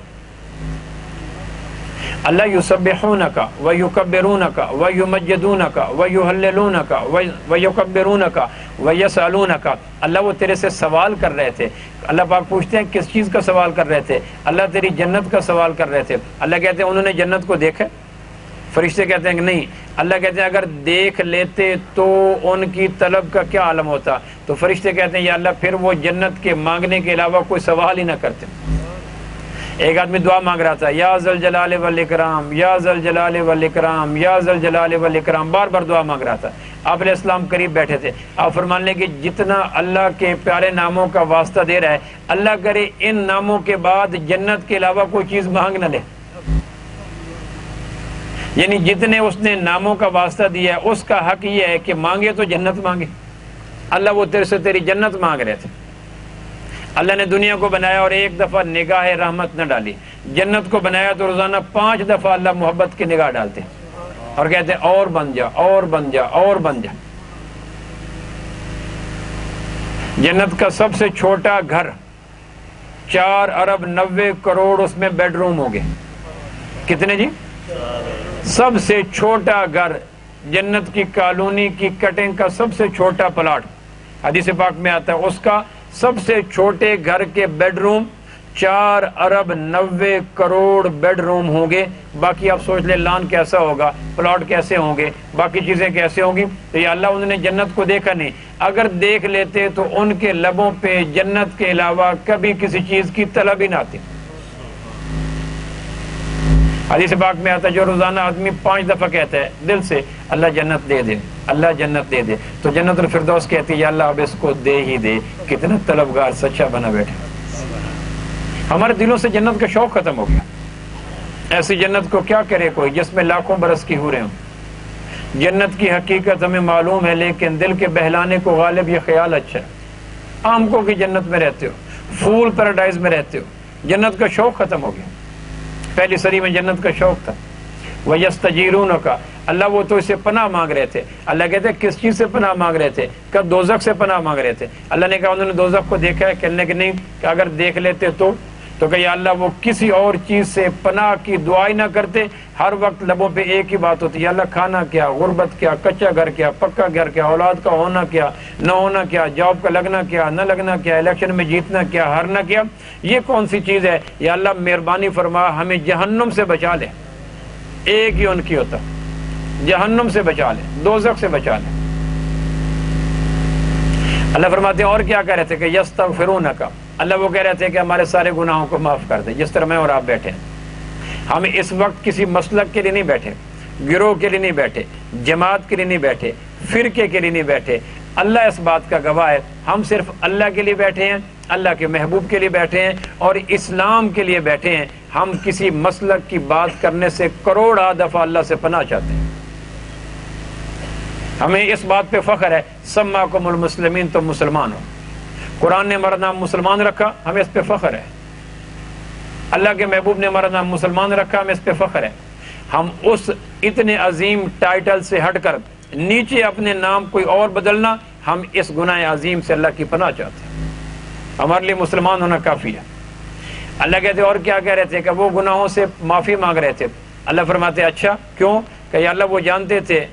اللہ یسبحونک ویکبرونک ویمجدونک ویہللونک ویکبرونک ویسألونک اللہ وہ تیرے سے سوال کر رہے تھے۔ اللہ پاک پوچھتے ہیں کس چیز کا سوال کر رہے تھے؟ اللہ تیری جنت کا سوال کر رہے تھے۔ اللہ کہتے ہیں انہوں نے جنت کو دیکھا؟ فرشتے کہتے ہیں کہ نہیں۔ اللہ کہتے ہیں اگر دیکھ لیتے تو ان کی طلب کا کیا عالم ہوتا؟ تو فرشتے کہتے ہیں یا اللہ پھر وہ جنت کے مانگنے کے علاوہ کوئی سوال ہی نہ کرتے۔ ایک آدمی دعا مانگ رہا تھا یا ذل جلال والاکرام یا ذل جلال والاکرام یا ذل جلال والاکرام، بار بار دعا مانگ رہا تھا۔ آپ علیہ السلام قریب بیٹھے تھے، آپ فرمان لیں کہ جتنا اللہ کے پیارے ناموں کا واسطہ دے رہا ہے اللہ کرے ان ناموں کے بعد جنت کے علاوہ کوئی چیز مانگ نہ لے، یعنی جتنے اس نے ناموں کا واسطہ دیا ہے اس کا حق یہ ہے کہ مانگے تو جنت مانگے۔ اللہ وہ تیرے سے تیری جنت مانگ رہے تھے۔ اللہ نے دنیا کو بنایا اور ایک دفعہ نگاہ رحمت نہ ڈالی، جنت کو بنایا تو روزانہ 5 دفعہ اللہ محبت کی نگاہ ڈالتے ہیں۔ اور کہتے ہیں اور بن جا اور بن جا اور بن جا. جنت کا سب سے چھوٹا گھر 4 ارب 90 کروڑ اس میں بیڈ روم ہوں گے. کتنے جی؟ سب سے چھوٹا گھر جنت کی کالونی کی کٹنگ کا سب سے چھوٹا پلاٹ حدیث پاک میں آتا ہے، اس کا سب سے چھوٹے گھر کے بیڈ روم 4 ارب 90 کروڑ بیڈ روم ہوں گے. باقی آپ سوچ لیں لان کیسا ہوگا، پلاٹ کیسے ہوں گے، باقی چیزیں کیسے ہوں گی. تو یہ اللہ انہوں نے جنت کو دیکھا نہیں، اگر دیکھ لیتے تو ان کے لبوں پہ جنت کے علاوہ کبھی کسی چیز کی طلب ہی نہ آتی. حدیث پاک میں آتا ہے جو روزانہ آدمی 5 دفعہ کہتا ہے دل سے اللہ جنت دے دے، اللہ جنت دے دے، تو جنت الفردوس کہتی ہے یا اللہ اب اس کو دے ہی دے. کتنا طلبگار سچا بنا بیٹھے. ہمارے دلوں سے جنت کا شوق ختم ہو گیا. ایسی جنت کو کیا کرے کوئی جس میں لاکھوں برس کی حوریں ہوں. جنت کی حقیقت ہمیں معلوم ہے لیکن دل کے بہلانے کو غالب یہ خیال اچھا ہے. آمکوں کی جنت میں رہتے ہو، پھول پیراڈائز میں رہتے ہو، جنت کا شوق ختم ہو گیا. پہلی صدی میں جنت کا شوق تھا. وَيَسْتَجِيرُونَ کا اللہ وہ تو اسے پناہ مانگ رہے تھے. اللہ کہتے ہیں کس چیز سے پناہ مانگ رہے تھے؟ کہ دوزخ سے پناہ مانگ رہے تھے. اللہ نے کہا انہوں نے دوزخ کو دیکھا ہے؟ کہنے کہ نہیں. کہ اگر دیکھ لیتے تو کہ یا اللہ وہ کسی اور چیز سے پناہ کی دعائی نہ کرتے. ہر وقت لبوں پہ ایک ہی بات ہوتی ہے، یا اللہ کھانا کیا، غربت کیا، کچا گھر کیا، پکا گھر کیا، اولاد کا ہونا کیا، نہ ہونا کیا، جاب کا لگنا کیا، نہ لگنا کیا، الیکشن میں جیتنا کیا، ہارنا کیا. یہ کون سی چیز ہے؟ یا اللہ مہربانی فرما ہمیں جہنم سے بچا لے. ایک ہی ان کی ہوتا، جہنم سے بچا لے، دوزخ سے بچا لے. اللہ فرماتے ہیں اور کیا کہہ رہے تھے کہ یستغفرون کا اللہ وہ کہہ رہے تھے کہ ہمارے سارے گناہوں کو معاف کر دے. جس طرح میں اور آپ بیٹھے ہیں، ہم اس وقت کسی مسلک کے لیے نہیں بیٹھے، گروہ کے لیے نہیں بیٹھے، جماعت کے لیے نہیں بیٹھے، فرقے کے لیے نہیں بیٹھے. اللہ اس بات کا گواہ ہے ہم صرف اللہ کے لیے بیٹھے ہیں، اللہ کے محبوب کے لیے بیٹھے ہیں اور اسلام کے لیے بیٹھے ہیں. ہم کسی مسلک کی بات کرنے سے کروڑا دفعہ اللہ سے پناہ چاہتے ہیں. ہمیں اس بات پہ فخر ہے سماکم المسلمین، تو مسلمان ہو. قرآن نے ہمارا نام مسلمان رکھا، ہمیں اس پہ فخر ہے. اللہ کے محبوب نے ہمارا نام مسلمان رکھا، ہمیں اس پہ فخر ہے. ہم اس اتنے عظیم ٹائٹل سے ہٹ کر نیچے اپنے نام کوئی اور بدلنا، ہم اس گناہ عظیم سے اللہ کی پناہ چاہتے ہیں. ہمارے لیے مسلمان ہونا کافی ہے. اللہ کہتے اور کیا کہہ رہے تھے کہ وہ گناہوں سے معافی مانگ رہے تھے. اللہ فرماتے اچھا کیوں؟ کہ یا اللہ وہ جانتے تھے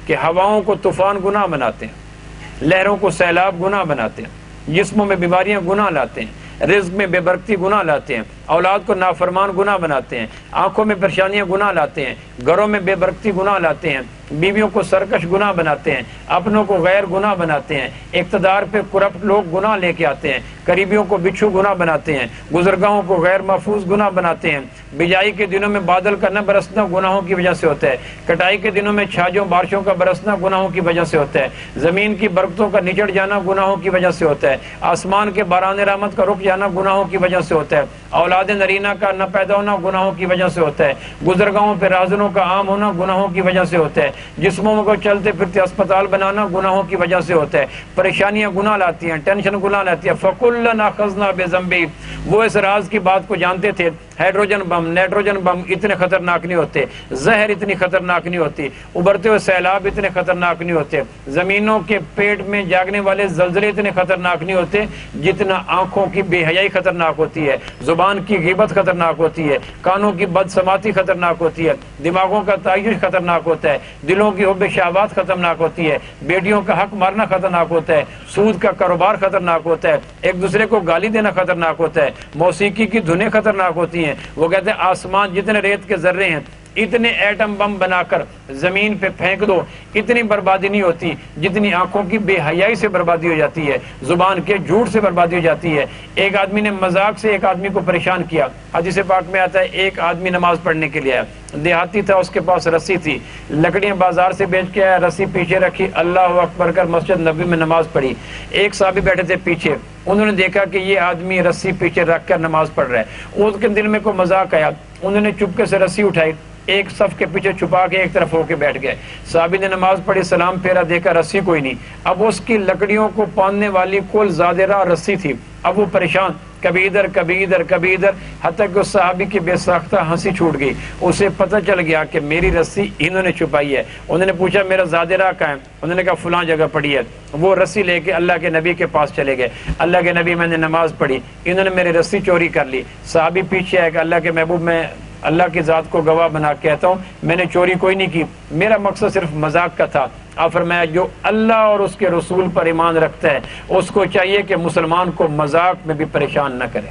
کہ ہواؤں کو طوفان گناہ بناتے ہیں، لہروں کو سیلاب گناہ بناتے ہیں، جسموں میں بیماریاں گناہ لاتے ہیں، رزق میں بے برکتی گناہ لاتے ہیں، اولاد کو نافرمان گناہ بناتے ہیں، آنکھوں میں پریشانیاں گناہ لاتے ہیں، گھروں میں بے برکتی گناہ لاتے ہیں، بیویوں کو سرکش گناہ بناتے ہیں، اپنوں کو غیر گناہ بناتے ہیں، اقتدار پہ کرپٹ لوگ گناہ لے کے آتے ہیں، قریبیوں کو بچھو گناہ بناتے ہیں، گزرگاہوں کو غیر محفوظ گناہ بناتے ہیں. بجائی کے دنوں میں بادل کا نہ برسنا گناہوں کی وجہ سے ہوتا ہے، کٹائی کے دنوں میں چھاجوں بارشوں کا برسنا گناہوں کی وجہ سے ہوتا ہے، زمین کی برکتوں کا نچڑ جانا گناہوں کی وجہ سے ہوتا ہے، آسمان کے باران رحمت کا رک جانا گناہوں کی وجہ سے ہوتا ہے، اولاد نرینہ کا نہ پیدا ہونا گناہوں کی وجہ سے ہوتا ہے، گزرگاہوں پہ رازنوں کا عام ہونا گناہوں کی وجہ سے ہوتا ہے، جسموں کو چلتے پھرتے اسپتال بنانا گناہوں کی وجہ سے ہوتا ہے، پریشانیاں گناہ لاتی ہیں، ٹینشن گناہ لاتی ہے. فَكُلًّا أَخَذْنَا بِذَنبِهِ وہ اس راز کی بات کو جانتے تھے. ہائیڈروجن بم، نائٹروجن بم اتنے خطرناک نہیں ہوتے، زہر اتنی خطرناک نہیں ہوتی، ابھرتے ہوئے سیلاب اتنے خطرناک نہیں ہوتے، زمینوں کے پیٹ میں جاگنے والے زلزلے اتنے خطرناک نہیں ہوتے جتنا آنکھوں کی بے حیائی خطرناک ہوتی ہے، زبان کی غیبت خطرناک ہوتی ہے، کانوں کی بدسماعتی خطرناک ہوتی ہے، دماغوں کا تعیش خطرناک ہوتا ہے، دلوں کی حب شہوات خطرناک ہوتی ہے، بیٹیوں کا حق مارنا خطرناک ہوتا ہے، سود کا کاروبار خطرناک ہوتا ہے، ایک دوسرے کو گالی دینا خطرناک ہوتا ہے، موسیقی کی دھنیں خطرناک ہوتی ہیں. وہ کہتے ہیں آسمان جتنے ریت کے ذرے ہیں اتنے ایٹم بم بنا کر زمین پہ پھینک دو، اتنی بربادی نہیں ہوتی جتنی آنکھوں کی بے حیائی سے بربادی ہو جاتی ہے، زبان کے جھوٹ سے بربادی ہو جاتی ہے. ایک آدمی نے مذاق سے ایک آدمی کو پریشان کیا. حدیث پاک میں آتا ہے ایک آدمی نماز پڑھنے کے لیے آیا، دیہاتی تھا، اس کے پاس رسی تھی، لکڑیاں بازار سے بیچ کے آیا، رسی پیچھے رکھی، اللہ اکبر کر مسجد نبی میں نماز پڑھی. ایک صحابی بیٹھے تھے پیچھے، انہوں نے دیکھا کہ یہ آدمی رسی پیچھے رکھ کر نماز پڑھ رہا ہے. اس کے دل میں کوئی مذاق آیا، انہوں نے چپکے سے رسی اٹھائی، ایک صف کے پیچھے چھپا کے ایک طرف ہو کے بیٹھ گئے. صحابی نے نماز پڑھی، سلام پھیرا، دیکھا رسی کوئی نہیں. اب اس کی لکڑیوں کو باندھنے والی کل زیادہ رسی تھی، اب وہ پریشان، کبھی ادھر کبھی ادھر کبھی ادھر، حتیٰ کہ اس صحابی کی بے ساختہ ہنسی چھوٹ گئی. اسے پتہ چل گیا کہ میری رسی انہوں نے چھپائی ہے. انہوں نے پوچھا میرا زاد راہ کہاں ہے؟ انہوں نے کہا فلاں جگہ پڑی ہے. وہ رسی لے کے اللہ کے نبی کے پاس چلے گئے. اللہ کے نبی میں نے نماز پڑھی، انہوں نے میری رسی چوری کر لی. صحابی پیچھے ہے کہ اللہ کے محبوب میں اللہ کی ذات کو گواہ بنا کے کہتا ہوں میں نے چوری کوئی نہیں کی، میرا مقصد صرف مذاق کا تھا. آپ فرمایا جو اللہ اور اس کے رسول پر ایمان رکھتا ہے اس کو چاہیے کہ مسلمان کو مذاق میں بھی پریشان نہ کرے.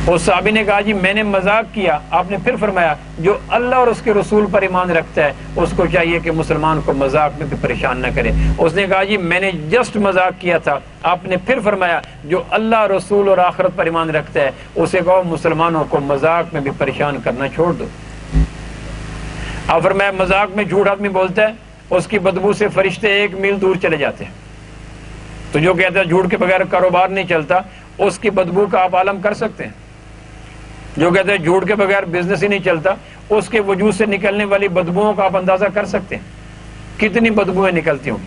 اس صحابی نے کہا جی میں نے مذاق کیا. آپ نے پھر فرمایا جو اللہ اور اس کے رسول پر ایمان رکھتا ہے اس کو چاہیے کہ مسلمان کو مذاق میں بھی پریشان نہ کرے. اس نے کہا جی میں نے جسٹ مذاق کیا تھا. آپ نے پھر فرمایا جو اللہ رسول اور آخرت پر ایمان رکھتا ہے اسے کہو مسلمانوں کو مذاق میں بھی پریشان کرنا چھوڑ دو. آپ فرمایا مذاق میں جھوٹ آدمی بولتا ہے اس کی بدبو سے فرشتے 1 میل دور چلے جاتے ہیں. تو جو کہتا ہے جھوٹ کے بغیر کاروبار نہیں چلتا اس کی بدبو کا آپ عالم کر سکتے ہیں. جو کہتے ہیں جھوٹ کے بغیر بزنس ہی نہیں چلتا اس کے وجود سے نکلنے والی بدبوؤں کا آپ اندازہ کر سکتے ہیں کتنی بدبوئیں نکلتی ہوں.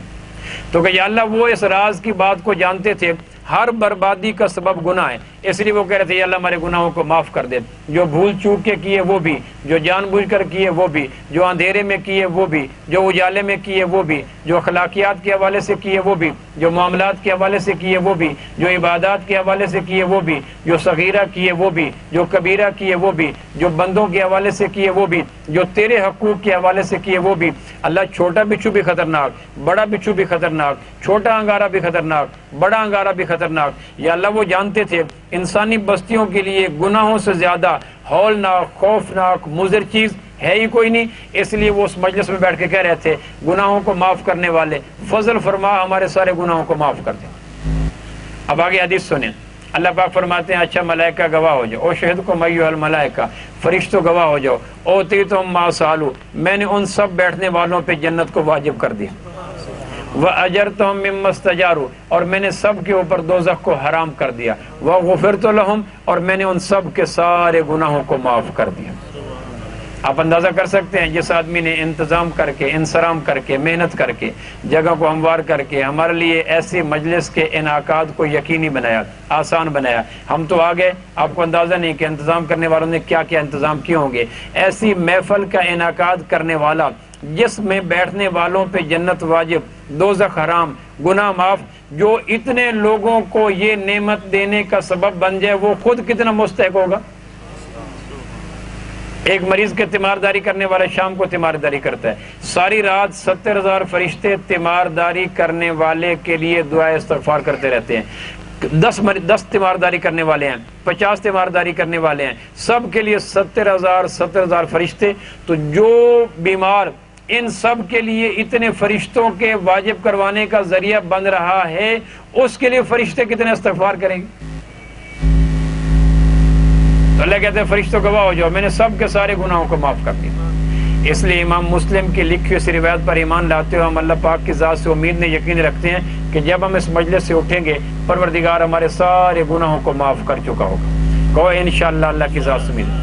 تو کہ یا اللہ وہ اس راز کی بات کو جانتے تھے. ہر بربادی کا سبب گناہ ہے، اس لیے وہ کہہ رہے تھے یا اللہ ہمارے گناہوں کو معاف کر دے. جو بھول چوک کے کیے وہ بھی، جو جان بوجھ کر کیے وہ بھی، جو اندھیرے میں کیے وہ بھی، جو اجالے میں کیے وہ بھی، جو اخلاقیات کے حوالے سے کیے وہ بھی، جو معاملات کے حوالے سے کیے وہ بھی، جو عبادات کے حوالے سے کیے وہ بھی، جو صغیرہ کیے وہ بھی، جو کبیرہ کیے وہ بھی، جو بندوں کے حوالے سے کیے وہ بھی، جو تیرے حقوق کے حوالے سے کیے وہ بھی. اللہ چھوٹا بچھو بھی خطرناک، بڑا بچھو بھی خطرناک، چھوٹا انگارہ بھی خطرناک، بڑا انگارہ بھی خطرناک. یا اللہ وہ جانتے تھے انسانی بستیوں کے لیے گناہوں سے زیادہ ہولناک، خوفناک، مضر چیز ہے ہی کوئی نہیں. اس لیے وہ اس مجلس میں بیٹھ کے کہہ رہے تھے گناہوں کو معاف کرنے والے فضل فرما ہمارے سارے گناہوں کو معاف کر دیں. اب آگے حدیث سنیں. اللہ پاک فرماتے ہیں اچھا ملائکہ گواہ ہو جاؤ، او شہد کو میو الملائکہ، فرشتوں گواہ ہو جاؤ، اوتیتم ما سالو، میں نے ان سب بیٹھنے والوں پہ جنت کو واجب کر دیا. وَأَجَرْتُهُم مِّمَّا اسْتَجَارُوا، اور میں نے سب کے اوپر دوزخ کو حرام کر دیا. وَغُفِرْتُ لَهُمْ، اور میں نے ان سب کے سارے گناہوں کو معاف کر دیا. آپ اندازہ کر سکتے ہیں جس آدمی نے انتظام کر کے، انصرام کر کے، محنت کر کے، جگہ کو ہموار کر کے ہمارے لیے ایسی مجلس کے انعقاد کو یقینی بنایا، آسان بنایا. ہم تو آ گئے، آپ کو اندازہ نہیں کہ انتظام کرنے والوں نے کیا کیا انتظام کیے ہوں گے. ایسی محفل کا انعقاد کرنے والا جس میں بیٹھنے والوں پہ جنت واجب، دوزخ حرام، گناہ معاف، جو اتنے لوگوں کو یہ نعمت دینے کا سبب بن جائے وہ خود کتنا مستحق ہوگا. ایک مریض کے تیمارداری کرنے والا شام کو تیمارداری کرتا ہے، ساری رات 70,000 فرشتے تیمارداری کرنے والے کے لیے دعائے استغفار کرتے رہتے ہیں. 10 تیمارداری کرنے والے ہیں، 50 تیمارداری کرنے والے ہیں، سب کے لیے 70,000 فرشتے. تو جو بیمار ان سب کے لیے اتنے فرشتوں کے واجب کروانے کا ذریعہ بن رہا ہے اس کے لیے فرشتے کتنے استغفار کریں گے. تو اللہ کہتے ہیں فرشتوں گواہ ہو جاؤ میں نے سب کے سارے گناہوں کو معاف کر دیا. اس لیے امام مسلم کی لکھی ہوئی روایت پر ایمان لاتے ہوئے ہم اللہ پاک کی ذات سے امید نے یقین رکھتے ہیں کہ جب ہم اس مجلس سے اٹھیں گے پروردگار ہمارے سارے گناہوں کو معاف کر چکا ہوگا. کہو انشاءاللہ اللہ کی ذات سے امید.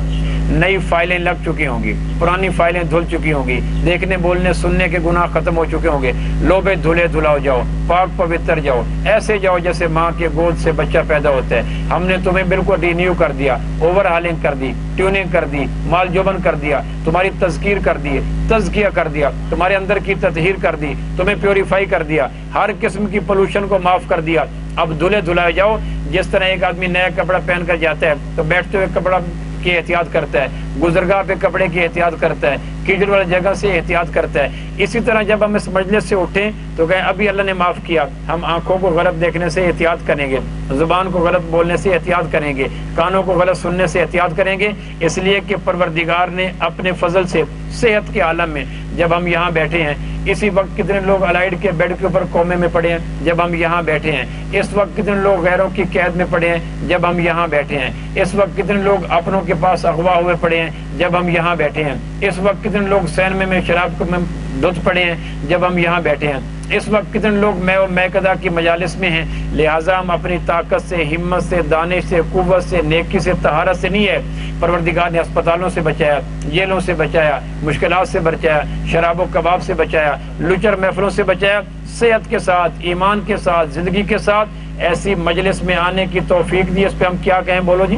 نئی فائلیں لگ چکی ہوں گی، پرانی فائلیں دھل چکی ہوں گی، دیکھنے بولنے سننے کے گناہ ختم ہو چکے ہوں گے. لوبے دھلے دھلاؤ جاؤ، پاک پوتر جاؤ، ایسے جاؤ جیسے ماں کے گود سے بچہ پیدا ہوتا ہے. ہم نے تمہیں بالکل رینیو کر دیا، اوور ہالنگ کر دی، ٹیوننگ کر دی، مال جوبن کر دیا، تمہاری تذکیر کر دی، تزکیہ کر دیا، تمہارے اندر کی تطہیر کر دی، تمہیں پیوریفائی کر دیا، ہر قسم کی پولوشن کو معاف کر دیا. اب دھلے دھلائے جاؤ. جس طرح ایک آدمی نیا کپڑا پہن کر جاتا ہے تو بیٹھتے ہوئے کپڑا کی احتیاط کرتا ہے، گزرگاہ پہ کپڑے کی احتیاط کرتا ہے، کیچڑ والی جگہ سے احتیاط کرتا ہے. اسی طرح جب ہم اس مجلس سے اٹھیں تو کہیں ابھی اللہ نے معاف کیا، ہم آنکھوں کو غلط دیکھنے سے احتیاط کریں گے، زبان کو غلط بولنے سے احتیاط کریں گے، کانوں کو غلط سننے سے احتیاط کریں گے. اس لیے کہ پروردگار نے اپنے فضل سے صحت کے عالم میں جب ہم یہاں بیٹھے ہیں، اسی وقت کتنے لوگ الائڈ کے بیڈ کے اوپر کومے میں پڑے ہیں جب ہم یہاں بیٹھے ہیں. اس وقت کتنے لوگ غیروں کی قید میں پڑے ہیں جب ہم یہاں بیٹھے ہیں. اس وقت کتنے لوگ اپنوں کے پاس اغوا ہوئے پڑے ہیں جب ہم یہاں بیٹھے ہیں. اس وقت کتنے لوگ سینمے میں شراب میں دھت پڑے ہیں جب ہم یہاں بیٹھے ہیں. اس وقت کتنے لوگ میں و میکدہ کی مجالس میں ہیں. لہٰذا ہم اپنی طاقت سے، ہمت سے، دانش سے، قوت سے، نیکی سے، طہارت سے نہیں ہے، پروردگار نے اسپتالوں سے بچایا، جیلوں سے بچایا، مشکلات سے بچایا، شراب و کباب سے بچایا، لچر محفلوں سے بچایا، صحت کے ساتھ، ایمان کے ساتھ، زندگی کے ساتھ ایسی مجلس میں آنے کی توفیق دی۔ اس پہ ہم کیا کہیں؟ بولو جی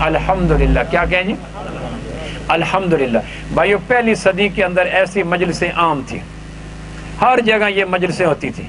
الحمدللہ۔ کیا کہیں جی؟ الحمدللہ۔ بھائیو پہلی صدی کے اندر ایسی مجلسیں عام تھی، ہر جگہ یہ مجلسیں ہوتی تھی۔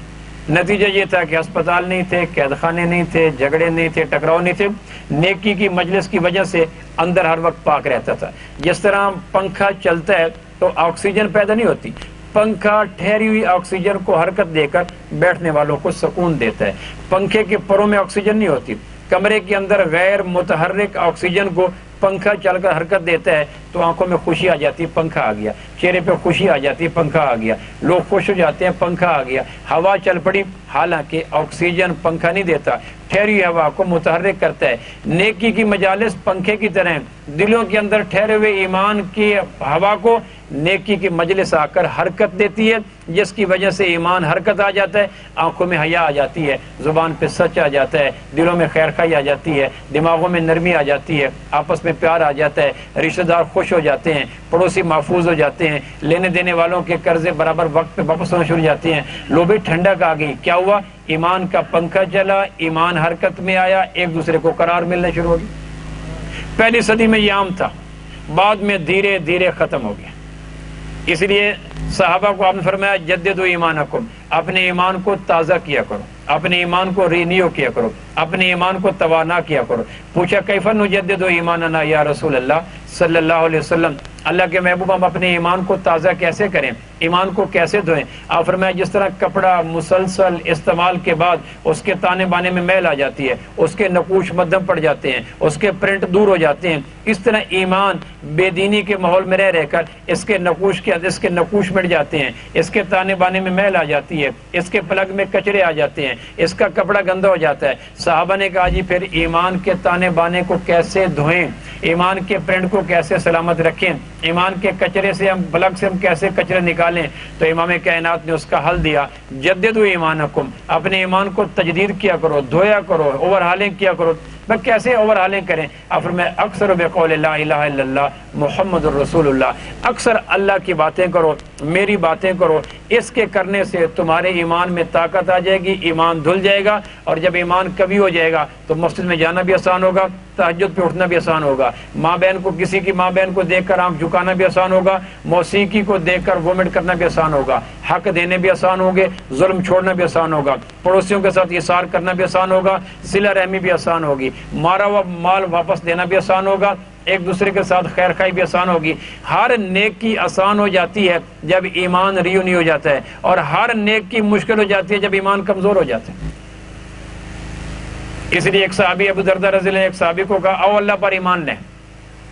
نتیجہ یہ تھا کہ ہسپتال نہیں تھے، قید خانے نہیں تھے، جھگڑے نہیں تھے، ٹکراؤ نہیں تھے، نیکی کی مجلس کی وجہ سے اندر ہر وقت پاک رہتا تھا۔ جس طرح پنکھا چلتا ہے تو آکسیجن پیدا نہیں ہوتی، پنکھا ٹھہری ہوئی آکسیجن کو حرکت دے کر بیٹھنے والوں کو سکون دیتا ہے۔ پنکھے کے پروں میں آکسیجن نہیں ہوتی، کمرے کے اندر غیر متحرک آکسیجن کو پنکھا چل کر حرکت دیتا ہے تو آنکھوں میں خوشی آ جاتی ہے، پنکھا آ گیا، چہرے پہ خوشی آ جاتی ہے، پنکھا آ گیا، لوگ خوش ہو جاتے ہیں، پنکھا آ گیا، ہوا چل پڑی، حالانکہ آکسیجن پنکھا نہیں دیتا، ٹھہری ہوا کو متحرک کرتا ہے۔ نیکی کی مجالس پنکھے کی طرح دلوں کے اندر ٹھہرے ہوئے ایمان کی ہوا کو نیکی کی مجلس آ کر حرکت دیتی ہے، جس کی وجہ سے ایمان حرکت آ جاتا ہے، آنکھوں میں حیا آ جاتی ہے، زبان پہ سچ آ جاتا ہے، دلوں میں خیر خائی آ جاتی ہے، دماغوں میں نرمی آ جاتی ہے، آپس میں پیار آ جاتا ہے، رشتہ دار خوش ہو جاتے ہیں، پڑوسی محفوظ ہو جاتے ہیں، لینے دینے والوں کے قرضے برابر وقت پہ واپس ہونا شروع ہو جاتے ہیں، لو بھی ٹھنڈک آ گئی۔ کیا ہوا؟ ایمان کا پنکھا چلا، ایمان حرکت میں آیا، ایک دوسرے کو قرار ملنا شروع ہو گئی۔ پہلی صدی میں یہ عام تھا، بعد میں دھیرے دھیرے ختم ہو گیا۔ اس لیے صحابہ کو آپ نے فرمایا جددوا ایمانکم، اپنے ایمان کو تازہ کیا کرو، اپنے ایمان کو رینیو کیا کرو، اپنے ایمان کو توانا کیا کرو۔ پوچھا کیف نجدد ایماننا یا رسول اللہ صلی اللہ علیہ وسلم، اللہ کے محبوب ہم اپنے ایمان کو تازہ کیسے کریں، ایمان کو کیسے دھوئیں؟ آپ فرمایا جس طرح کپڑا مسلسل استعمال کے بعد اس کے تانے بانے میں میل آ جاتی ہے، اس کے نقوش مدھم پڑ جاتے ہیں، اس کے پرنٹ دور ہو جاتے ہیں، اس طرح ایمان بے دینی کے ماحول میں رہ کر اس کے نقوش مٹ جاتے ہیں، اس کے تانے بانے میں میل آ جاتی ہے، اس کے پلگ میں کچرے آ جاتے ہیں، اس کا کپڑا گندا ہو جاتا ہے۔ صحابہ نے کہا جی پھر ایمان کے تانے بانے کو کیسے دھوئیں، ایمان کے پرنٹ کو کیسے سلامت رکھیں، ایمان کے کچرے سے ہم پلگ سے ہم کیسے کچرے نکالیں؟ تو امام کائنات نے اس کا حل دیا، جددوا ایمانکم، اپنے ایمان کو تجدید کیا کرو، دھویا کرو، اوور ہالنگ کیا کرو۔ کیسے اوور ہالنگ کریں؟ آپ فرمائے اکثر بقول لا الہ الا اللہ محمد الرسول اللہ، اکثر اللہ کی باتیں کرو، میری باتیں کرو، اس کے کرنے سے تمہارے ایمان میں طاقت آ جائے گی، ایمان دھل جائے گا، اور جب ایمان قوی ہو جائے گا تو مسجد میں جانا بھی آسان ہوگا، تہجد پہ اٹھنا بھی آسان ہوگا، ماں بہن کو کسی کی ماں بہن کو دیکھ کر آنکھ جھکانا بھی آسان ہوگا، موسیقی کو دیکھ کر وومٹ کرنا بھی آسان ہوگا، حق دینے بھی آسان ہوں گے، ظلم چھوڑنا بھی آسان ہوگا، پڑوسیوں کے ساتھ اثار کرنا بھی آسان ہوگا، صلہ رحمی بھی آسان ہوگی، مارا ہوا مال واپس دینا بھی آسان ہوگا، ایک دوسرے کے ساتھ خیر خائی بھی آسان ہوگی۔ ہر نیکی آسان ہو جاتی ہے جب ایمان ریو نہیں ہو جاتا ہے، اور ہر نیکی مشکل ہو جاتی ہے جب ایمان کمزور ہو جاتا ہے۔ اس لیے ایک صحابی ابو دردہ رضی اللہ عنہ ایک صحابی کو کہا او اللہ پر ایمان لیں،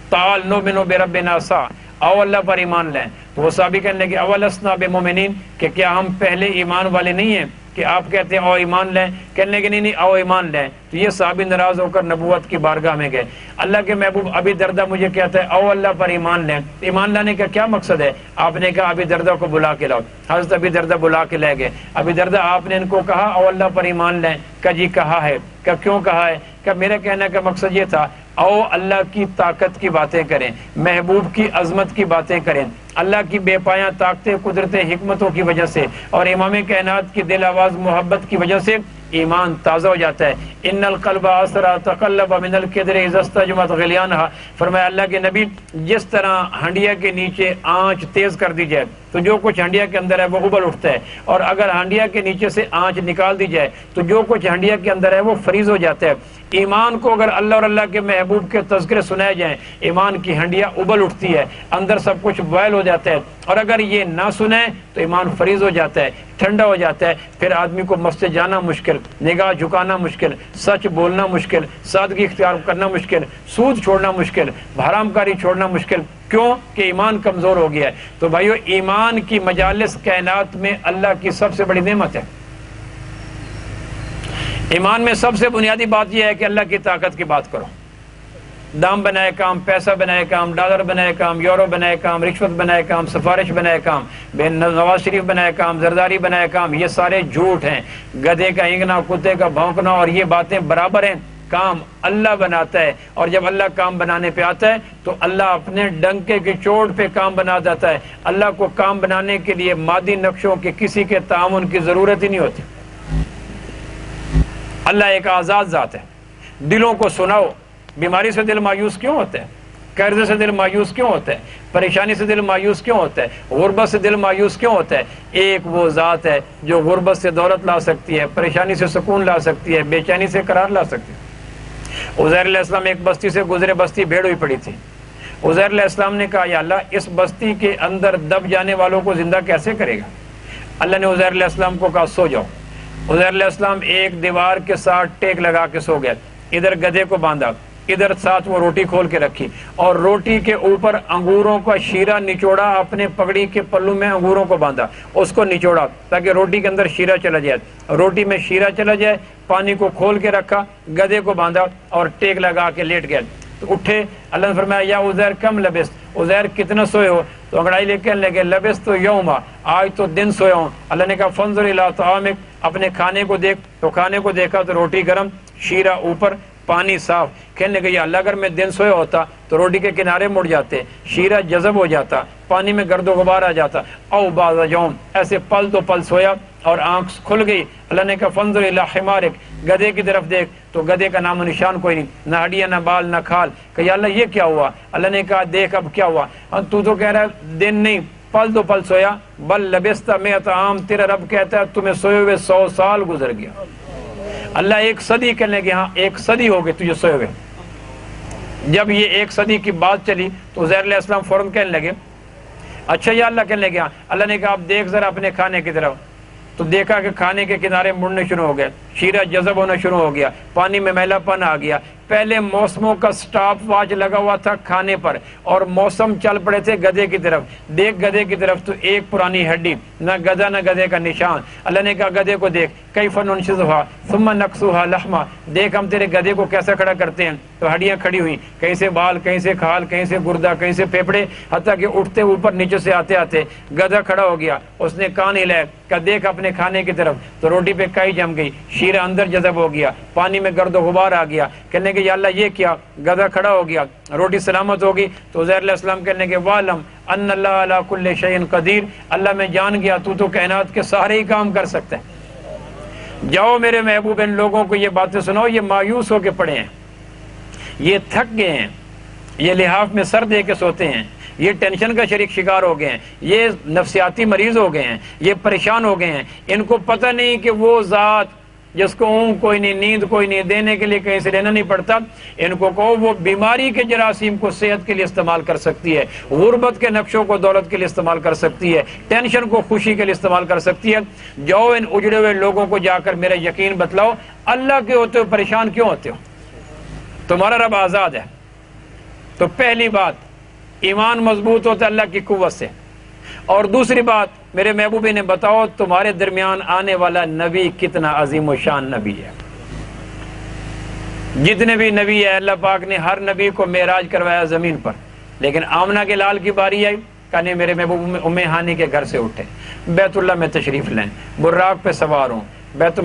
تعال نؤمن بربنا سا، او اللہ پر ایمان لیں۔ تو وہ صحابی کہنے لگے اولسنا بمؤمنین، کہ کیا ہم پہلے ایمان والے نہیں ہیں کہ آپ کہتے ہیں او ایمان لیں؟ کہنے لگے نہیں او ایمان لیں۔ تو یہ صحابی ناراض ہو کر نبوت کی بارگاہ میں گئے۔ اللہ کے محبوب ابی دردہ مجھے کہتا ہے او اللہ پر ایمان لیں، ایمان لانے کا کیا مقصد ہے؟ آپ نے کہا ابی دردہ کو بلا کے لاؤ۔ حضرت ابی دردہ بلا کے لے گئے۔ ابی دردہ آپ نے ان کو کہا او اللہ پر ایمان لیں؟ کہ جی کہا ہے۔ کہ کیوں کہا ہے؟ کہ میرے کہنے کا مقصد یہ تھا او اللہ کی طاقت کی باتیں کریں، محبوب کی عظمت کی باتیں کریں، اللہ کی بے پایاں طاقتیں قدرتیں حکمتوں کی وجہ سے اور امام کائنات کی دل آواز محبت کی وجہ سے ایمان تازہ ہو جاتا ہے۔ ان القلب اسرا تقلب من القدر اذا استجمت غلیانها، فرمایا اللہ کے نبی جس طرح ہنڈیا کے نیچے آنچ تیز کر دی جائے تو جو کچھ ہنڈیا کے اندر ہے وہ ابل اٹھتا ہے، اور اگر ہنڈیا کے نیچے سے آنچ نکال دی جائے تو جو کچھ ہنڈیا کے اندر ہے وہ فریز ہو جاتا ہے۔ ایمان کو اگر اللہ اور اللہ کے محبوب کے تذکرے سنائے جائیں، ایمان کی ہنڈیا ابل اٹھتی ہے، اندر سب کچھ بوائل ہو جاتا ہے، اور اگر یہ نہ سنیں تو ایمان فریز ہو جاتا ہے، ٹھنڈا ہو جاتا ہے۔ پھر آدمی کو مسجد جانا مشکل، نگاہ جھکانا مشکل، سچ بولنا مشکل، سادگی اختیار کرنا مشکل، سود چھوڑنا مشکل، حرام کاری چھوڑنا مشکل۔ کیوں؟ کہ ایمان کمزور ہو گیا ہے۔ تو بھائیو ایمان کی مجالس کائنات میں اللہ کی سب سے بڑی نعمت ہے۔ ایمان میں سب سے بنیادی بات یہ ہے کہ اللہ کی طاقت کی بات کرو۔ دام بنائے کام، پیسہ بنائے کام، ڈالر بنائے کام، یورو بنائے کام، رشوت بنائے کام، سفارش بنائے کام، نواز شریف بنائے کام، زرداری بنائے کام، یہ سارے جھوٹ ہیں۔ گدھے کا ہینگنا، کتے کا بھونکنا، اور یہ باتیں برابر ہیں کام اللہ بناتا ہے، اور جب اللہ کام بنانے پہ آتا ہے تو اللہ اپنے ڈنکے کی چوٹ پہ کام بنا دیتا ہے۔ اللہ کو کام بنانے کے لیے مادی نقشوں کے کسی کے تعاون کی ضرورت ہی نہیں ہوتی۔ اللہ ایک آزاد ذات ہے۔ دلوں کو سناؤ، بیماری سے دل مایوس کیوں ہوتا ہے؟ قرض سے دل مایوس کیوں ہوتا ہے؟ پریشانی سے دل مایوس کیوں ہوتا ہے؟ غربت سے دل مایوس کیوں ہوتا ہے؟ ایک وہ ذات ہے جو غربت سے دولت لا سکتی ہے، پریشانی سے سکون لا سکتی ہے، بے چینی سے قرار لا سکتی ہے۔ عزیر علیہ السلام ایک بستی سے گزرے، بستی بھیڑ ہوئی پڑی تھی۔ عزیر علیہ السلام نے کہا یا اللہ اس بستی کے اندر دب جانے والوں کو زندہ کیسے کرے گا؟ اللہ نے عزیر علیہ السلام کو کہا سو جاؤ۔ عزیر علیہ السلام ایک دیوار کے ساتھ ٹیک لگا کے سو گئے، ادھر گدھے کو باندھا، ادھر ساتھ وہ روٹی کھول کے رکھی، اور روٹی کے اوپر انگوروں کا شیرہ نچوڑا، اپنے پگڑی کے پلو میں انگوروں کو باندھا، اس کو نچوڑا تاکہ روٹی کے اندر شیرہ چلا جائے، روٹی میں شیرہ چلا جائے، پانی کو کھول کے رکھا، گدھے کو باندھا اور ٹیک لگا کے لیٹ گیا۔ تو اٹھے، اللہ نے فرمایا یا عزیر کم لبست، عزیر کتنا سوئے ہو؟ تو انگڑائی لے کے لگے لبست تو یوما، آج تو دن سویا ہوں۔ اللہ نے کہا فانظر الی طعامک، اپنے کھانے کو دیکھ، تو کھانے کو دیکھا تو روٹی گرم، شیرہ اوپر، پانی صاف۔ کہنے لگے یا اللہ اگر میں دن سویا ہوتا تو روٹی کے کنارے مڑ جاتے، شیرہ جذب ہو جاتا، پانی میں گرد و غبار آ جاتا، او بعض یوم، ایسے پل تو پل سویا اور آنکھ کھل گئی۔ اللہ نے کہا فانظر الی حمارک، گدھے کی طرف دیکھ، تو گدھے کا نام و نشان کوئی نہیں، نہ ہڈیاں نہ بال نہ کھال۔ کہ یا اللہ یہ کیا ہوا؟ اللہ نے کہا دیکھ اب کیا ہوا، تو کہہ رہا ہے دن نہیں پل تو پل سویا، بل لبست مئۃ عام، تیرا رب کہتا ہے تمہیں سوئے ہوئے 100 سال گزر گیا۔ اللہ ایک صدی کہنے لگے ہاں ایک صدی ہو گئی تجھے سوئے ہوئے۔ جب یہ ایک صدی کی بات چلی تو عزیر علیہ السلام فوراً کہنے لگے اچھا یا اللہ، کہنے لگے ہاں۔ اللہ نے کہا اب دیکھ ذرا اپنے کھانے کی طرف، تو دیکھا کہ کھانے کے کنارے مڑنے شروع ہو گئے، شیرہ جذب ہونا شروع ہو گیا، پانی میں میلا پن آ گیا۔ پہلے موسموں کا سٹاپ واچ لگا ہوا تھا کھانے پر، اور موسم چل پڑے تھے گدھے کی طرف۔ دیکھ گدھے کی طرف تو ایک پرانی ہڈی، نہ گدھا نہ گدھے کا نشان۔ اللہ نے کہا گدھے کو دیکھ، کیف ننشزھا ثم نکسوھا لحما، دیکھ ہم تیرے گدھے کو کیسا کھڑا کرتے ہیں۔ تو ہڈیاں کھڑی ہوئی، کہیں سے بال، کہیں سے کھال، کہیں سے گردہ، کہیں سے پھیپڑے، حتیٰ کہ اٹھتے اوپر نیچے سے آتے آتے گدھا کھڑا ہو گیا۔ اس نے کان ہلائے، کہا دیکھ اپنے کھانے کی طرف، تو روٹی پہ کائی جم گئی، شیرہ اندر جذب ہو گیا، پانی میں گرد و غبار آ گیا۔ کہنے کہ یا اللہ یہ کیا؟ گدھا کھڑا ہو گیا، روٹی سلامت ہوگی۔ تو عزیر علیہ السلام کہنے کہ وَعْلَمْ أَنَّ اللَّهَ عَلَىٰ كُلِّ شَيْءٍ قَدِيرٌ، اللہ میں جان گیا تو کائنات کے سارے ہی کام کر سکتا ہے۔ جاؤ میرے محبوب ان لوگوں کو یہ باتیں سناؤ، یہ مایوس ہو کے پڑے ہیں، یہ تھک گئے ہیں، یہ لحاف میں سر دے کے سوتے ہیں، یہ ٹینشن کا شکار ہو گئے ہیں، یہ نفسیاتی مریض ہو گئے ہیں، یہ پریشان ہو گئے ہیں۔ ان کو پتہ نہیں کہ وہ ذات جس کو اونگ کوئی نہیں، نیند کوئی نہیں، دینے کے لیے کہیں سے لینا نہیں پڑتا، ان کو کہو وہ بیماری کے جراثیم کو صحت کے لیے استعمال کر سکتی ہے، غربت کے نقشوں کو دولت کے لیے استعمال کر سکتی ہے، ٹینشن کو خوشی کے لیے استعمال کر سکتی ہے۔ جاؤ ان اجڑے ہوئے لوگوں کو جا کر میرا یقین بتلاؤ، اللہ کے ہوتے ہو پریشان کیوں ہوتے ہو؟ تمہارا رب آزاد ہے۔ تو پہلی بات ایمان مضبوط ہوتا ہے اللہ کی قوت سے، اور دوسری بات میرے محبوب نے بتاؤ تمہارے درمیان آنے والا نبی کتنا عظیم و شان نبی ہے۔ جتنے بھی نبی ہے اللہ پاک نے ہر نبی کو معراج کروایا زمین پر، لیکن آمنہ کے لال کی باری آئی، کہنے میرے محبوب ام ہانی کے گھر سے اٹھے، بیت اللہ میں تشریف لیں، براق پہ سوار ہوں، بیت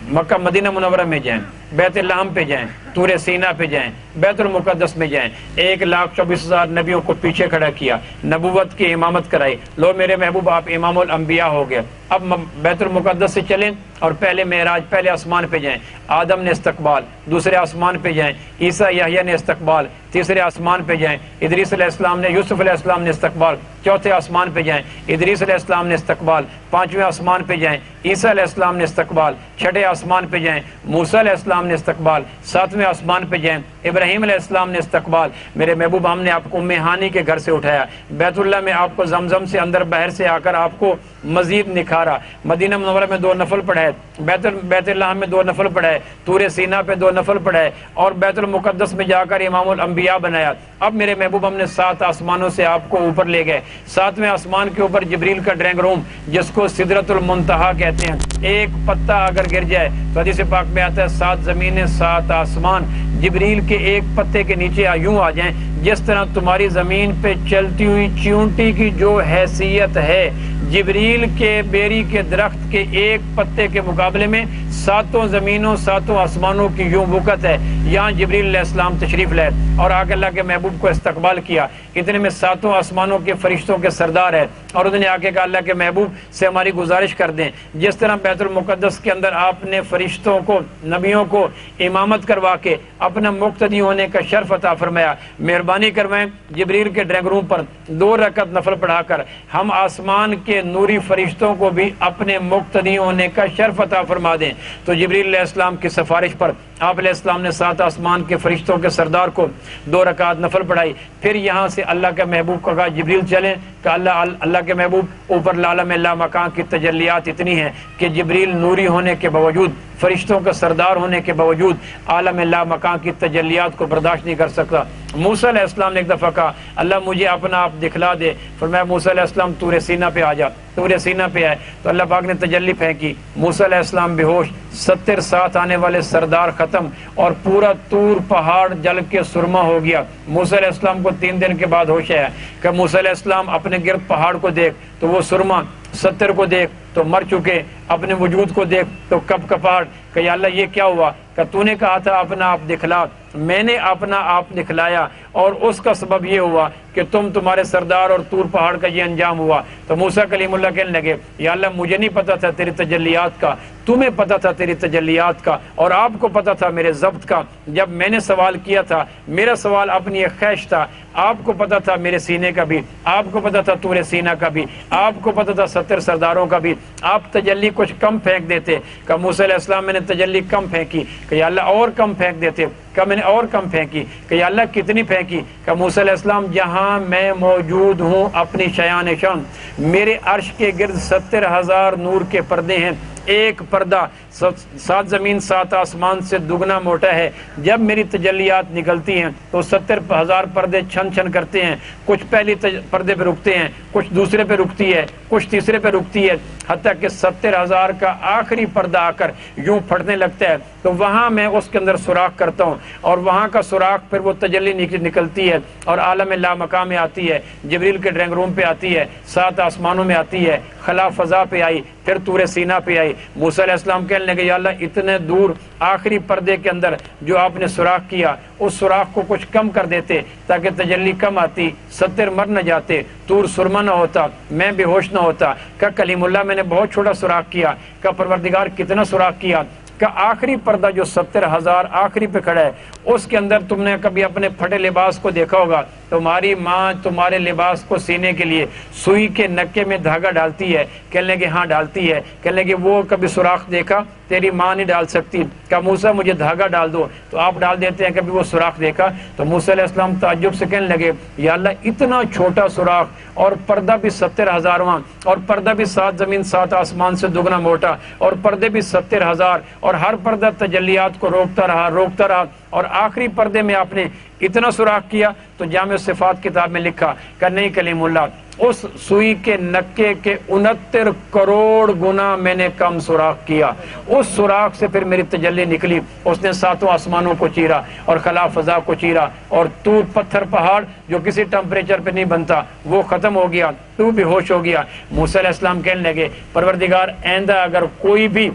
مکہ مدینہ منورہ میں جائیں، بیت لحم پہ جائیں، طور سینا پہ جائیں، بیت المقدس میں جائیں، 1,24,000 نبیوں کو پیچھے کھڑا کیا، نبوت کی امامت کرائی، لو میرے محبوب آپ امام الانبیاء ہو گئے۔ اب بیت المقدس سے چلیں اور پہلے معراج، پہلے آسمان پہ جائیں، آدم نے استقبال، دوسرے آسمان پہ جائیں، عیسیٰ یحییٰ نے استقبال، تیسرے آسمان پہ جائیں، ادریس علیہ السلام نے، یوسف علیہ السلام نے استقبال، چوتھے آسمان پہ جائیں، ادریس علیہ السلام نے استقبال، پانچویں آسمان پہ جائیں، عیسیٰ علیہ السلام نے استقبال، چھٹے آسمان پہ جائیں، موسیٰ علیہ السلام نے استقبال، ساتویں آسمان پہ جائیں، ابراہیم علیہ السلام نے استقبال۔ میرے محبوب ہم نے آپ کو ام ہانی کے گھر سے اٹھایا، بیت اللہ میں آپ کو زمزم سے اندر بحر سے آ کر آپ کو مزید نکھارا، مدینہ منورہ میں 2 نفل پڑھائے، بیت اللہ میں 2 نفل پڑھائے، طور سینا پہ 2 نفل پڑھائے، اور بیت المقدس میں جا کر امام الانبیاء بنایا۔ اب میرے محبوب ہم نے 7 آسمانوں سے آپ کو اوپر لے گئے، 7ویں آسمان کے اوپر جبریل کا ڈرائنگ روم جس کو سدرۃ المنتہا کہتے ہیں، ایک پتا اگر گر جائے تو حدیث پاک میں آتا ہے 7 زمینیں 7 آسمان جبریل کے ایک پتے کے نیچے یوں آ جائیں۔ جس طرح تمہاری زمین پہ چلتی ہوئی چیونٹی کی جو حیثیت ہے، جبریل کے بیری کے درخت کے ایک پتے کے مقابلے میں 7 زمینوں 7 آسمانوں کی یوں وقت ہے۔ یہاں جبریل علیہ السلام تشریف لائے اور آ کے اللہ کے محبوب کو استقبال کیا۔ اتنے میں 7 آسمانوں کے فرشتوں کے سردار ہے اور انہوں نے آ کے کہا اللہ کے محبوب سے ہماری گزارش کر دیں، جس طرح بیت المقدس کے اندر آپ نے فرشتوں کو، نبیوں کو امامت کروا کے اپنا مقتدی ہونے کا شرف عطا فرمایا، مہربانی کروائیں جبریل کے ڈرائنگ روم پر 2 رکعت نفل پڑھا کر ہم آسمان کے نوری فرشتوں کو بھی اپنے مقتدی ہونے کا شرف عطا فرما دیں۔ تو جبریل علیہ السلام کی سفارش پر آپ علیہ السلام نے 7 آسمان کے فرشتوں کے سردار کو 2 رکعت نفل پڑھائی۔ پھر یہاں سے اللہ کے محبوب کو کہا جبریل چلیں، کہ اللہ کے محبوب اوپر لعالم لا مکان کی تجلیات اتنی ہیں کہ جبریل نوری ہونے کے باوجود، فرشتوں کا سردار ہونے کے باوجود عالم لا مکان کی تجلیات کو برداشت نہیں کر سکتا۔ موسیٰ علیہ السلام نے ایک دفعہ کہا اللہ مجھے اپنا آپ دکھلا دے، فرمایا موسیٰ علیہ السلام طور سینہ پہ آ جا۔ طور سینہ پہ آئے تو اللہ پاک نے تجلی پھینکی، موسیٰ علیہ السلام بے ہوش، 70 ساتھ آنے والے سردار ختم اور پورا طور پہاڑ جل کے سرما ہو گیا۔ موسیٰ علیہ السلام کو 3 دن کے بعد ہوش آیا کہ موسیٰ علیہ السلام اپنے گرد پہاڑ کو دیکھ تو وہ سرما، 70 کو دیکھ تو مر چکے، اپنے وجود کو دیکھ تو کپ کپاہٹ، کہ یا اللہ یہ کیا ہوا؟ کہ تو نے کہا تھا اپنا آپ دکھلا، میں نے اپنا آپ دکھلایا اور اس کا سبب یہ ہوا کہ تمہارے سردار اور طور پہاڑ کا یہ انجام ہوا۔ تو موسیٰ کلیم اللہ کہنے لگے یا اللہ مجھے نہیں پتا تھا تیری تجلیات کا، تمہیں پتا تھا تیری تجلیات کا اور آپ کو پتا تھا میرے ضبط کا۔ جب میں نے سوال کیا تھا، میرا سوال اپنی ایک خواہش تھا، آپ کو پتا تھا میرے سینے کا بھی، آپ کو پتا تھا طور سینہ کا بھی، آپ کو پتا تھا 70 سرداروں کا بھی۔ آپ تجلی کچھ کم پھینک دیتے، کہ موسیٰ علیہ السلام میں نے تجلی کم پھینکی، کہ یا اللہ اور کم پھینک دیتے، کہ میں نے اور کم پھینکی، کہ یا اللہ کتنی پھینکی؟ کہ موسیٰ علیہ السلام جہاں میں موجود ہوں اپنی شیان شان، میرے عرش کے گرد 70,000 نور کے پردے ہیں، ایک پردہ 7 زمین 7 آسمان سے دگنا موٹا ہے۔ جب میری تجلیات نکلتی ہیں تو 70,000 پردے چھن چھن کرتے ہیں، کچھ پہلی پردے پہ رکتے ہیں، کچھ دوسرے پہ رکتی ہے، کچھ تیسرے پہ رکتی ہے، حتیٰ کہ 70,000 کا آخری پردہ آ کر یوں پھٹنے لگتا ہے تو وہاں میں اس کے اندر سوراخ کرتا ہوں اور وہاں کا سوراخ پھر وہ تجلی نکلتی ہے اور عالم لا مقام میں آتی ہے، جبریل کے ڈرائنگ روم پہ آتی ہے، 7 آسمانوں میں آتی ہے، خلا فضا پہ آئی، پھر طور سینہ پہ آئی۔ موسیٰ علیہ السلام کہنے لگے یا اللہ اتنے دور آخری پردے کے اندر جو آپ نے سوراخ کیا اس سوراخ کو کچھ کم کر دیتے تاکہ تجلی کم آتی، 70 مر نہ جاتے، طور سرما نہ ہوتا، میں بے ہوش نہ ہوتا۔ کہ کلیم اللہ میں نے بہت چھوٹا سوراخ کیا، کہ پروردگار کتنا سوراخ کیا؟ کہ آخری پردہ جو 70,000 آخری پہ کھڑا ہے اس کے اندر تم نے کبھی اپنے پھٹے لباس کو دیکھا ہوگا، تمہاری ماں تمہارے لباس کو سینے کے لیے سوئی کے نکے میں دھاگا ڈالتی ہے، کہنے لگے ہاں ڈالتی ہے، کہنے لگے وہ کبھی سوراخ دیکھا؟ تیری ماں نہیں ڈال سکتی۔ کہ موسیٰ مجھے دھاگا ڈال دو، تو آپ ڈال دیتے ہیں، کبھی وہ سوراخ دیکھا؟ تو موسیٰ علیہ السلام تعجب سے کہنے لگے یا اللہ اتنا چھوٹا سوراخ اور پردہ بھی 70,000واں اور پردہ بھی 7 زمین 7 آسمان سے دگنا موٹا اور پردے بھی 70,000 اور ہر پردہ تجلیات کو روکتا رہا اور آخری پردے میں آپ نے اتنا سوراخ کیا۔ تو جامع صفات کتاب میں لکھا کہ نہیں کلیم اللہ، اس سوئی کے نکے کے 69 کروڑ گنا میں نے کم سوراخ کیا، اس سوراخ سے پھر میری تجلی نکلی، اس نے 7 آسمانوں کو چیرا اور خلا فضا کو چیرا اور تو پتھر پہاڑ جو کسی ٹمپریچر پہ نہیں بنتا وہ ختم ہو گیا، تو بے ہوش ہو گیا۔ موسیٰ علیہ السلام کہنے لگے پروردگار آئندہ اگر کوئی بھی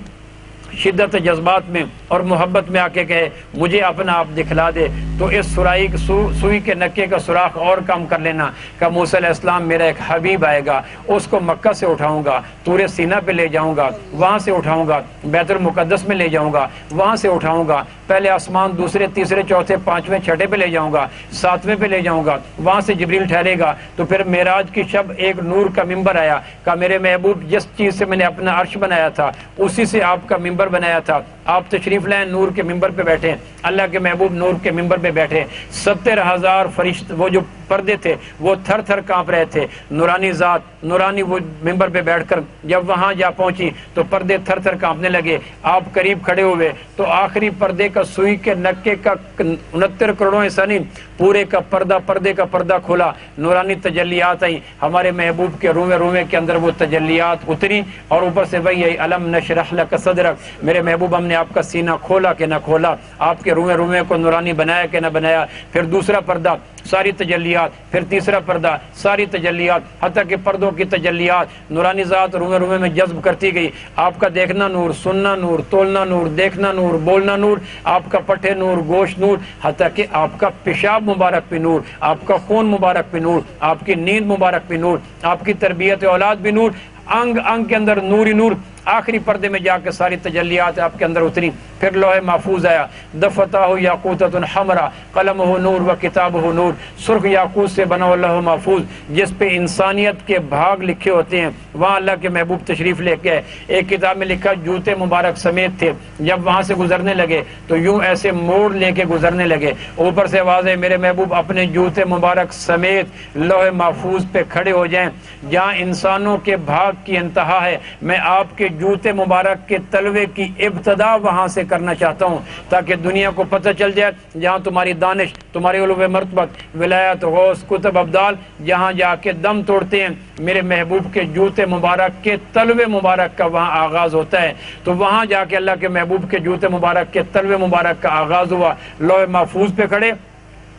شدت جذبات میں اور محبت میں آ کے کہے مجھے اپنا آپ دکھلا دے تو اس سوئی کے نکے کا سوراخ اور کم کر لینا۔ کہ موسیٰ علیہ السلام میرا ایک حبیب آئے گا، اس کو مکہ سے اٹھاؤں گا، طور سینہ پہ لے جاؤں گا، وہاں سے اٹھاؤں گا، بیت المقدس میں لے جاؤں گا، وہاں سے اٹھاؤں گا، پہلے آسمان دوسرے تیسرے چوتھے پانچویں چھٹے پہ لے جاؤں گا، 7ویں پہ لے جاؤں گا، وہاں سے جبریل ٹھہرے گا۔ تو پھر معراج کی شب ایک نور کا ممبر آیا، کہ میرے محبوب جس چیز سے میں نے اپنا عرش بنایا تھا اسی سے آپ کا ممبر بنایا تھا، آپ تشریف لائیں، نور کے ممبر پہ بیٹھے، اللہ کے محبوب نور کے ممبر پہ بیٹھے، 70,000 فرشت وہ جو پردے تھے وہ تھر تھر کانپ رہے تھے، نورانی ذات نورانی وہ ممبر پہ بیٹھ کر جب وہاں جا پہنچی تو پردے تھر تھر کانپنے لگے، آپ قریب کھڑے ہوئے تو آخری پردے کا سوئی کے نکے کا 69 کروڑوں حصہ نہیں، پورے کا پردے کا پردہ کھولا، نورانی تجلیات آئی، ہمارے محبوب کے روے کے اندر وہ تجلیات اتری اور اوپر سے وہی آئی الم نشرح لک صدرک، میرے محبوب ہم نے آپ کا سینہ کھولا کہ نہ کھولا، آپ کے روے کو نورانی بنایا کہ نہ بنایا۔ پھر دوسرا پردہ ساری تجلیات، پھر تیسرا پردہ ساری تجلیات، حتیٰ کہ پردوں کی تجلیات نورانی ذات رومے رومے میں جذب کرتی گئی۔ آپ کا دیکھنا نور، سننا نور، تولنا نور، دیکھنا نور، بولنا نور، آپ کا پٹھے نور، گوشت نور، حتیٰ کہ آپ کا پیشاب مبارک بھی نور، آپ کا خون مبارک بھی نور، آپ کی نیند مبارک بھی نور، آپ کی تربیت اولاد بھی نور، انگ انگ کے اندر نور ہی نور۔ آخری پردے میں جا کے ساری تجلیات آپ کے اندر اتری۔ پھر لوح محفوظ آیا، دفتہ یاقوتۃ حمرا قلمہ نور و کتابہ نور، سرخ یاقوت سے بنا ہوا لوح محفوظ جس پہ انسانیت کے بھاگ لکھے ہوتے ہیں، وہاں اللہ کے محبوب تشریف لے کے ایک کتاب میں لکھا جوتے مبارک سمیت تھے، جب وہاں سے گزرنے لگے تو یوں ایسے موڑ لے کے گزرنے لگے، اوپر سے آواز ہے میرے محبوب اپنے جوتے مبارک سمیت لوح محفوظ پہ کھڑے ہو جائیں، جہاں انسانوں کے بھاگ کی انتہا ہے، میں آپ کے جوتے مبارک کے تلوے کی ابتدا وہاں سے کرنا چاہتا ہوں، تاکہ دنیا کو پتہ چل جائے جہاں تمہاری دانش، تمہاری علو مرتبت، ولایت، غوث، کتب، ابدال جہاں جا کے دم توڑتے ہیں، میرے محبوب کے جوتے مبارک کے تلوے مبارک کا وہاں آغاز ہوتا ہے۔ تو وہاں جا کے اللہ کے محبوب کے جوتے مبارک کے تلوے مبارک کا آغاز ہوا، لوح محفوظ پہ کھڑے،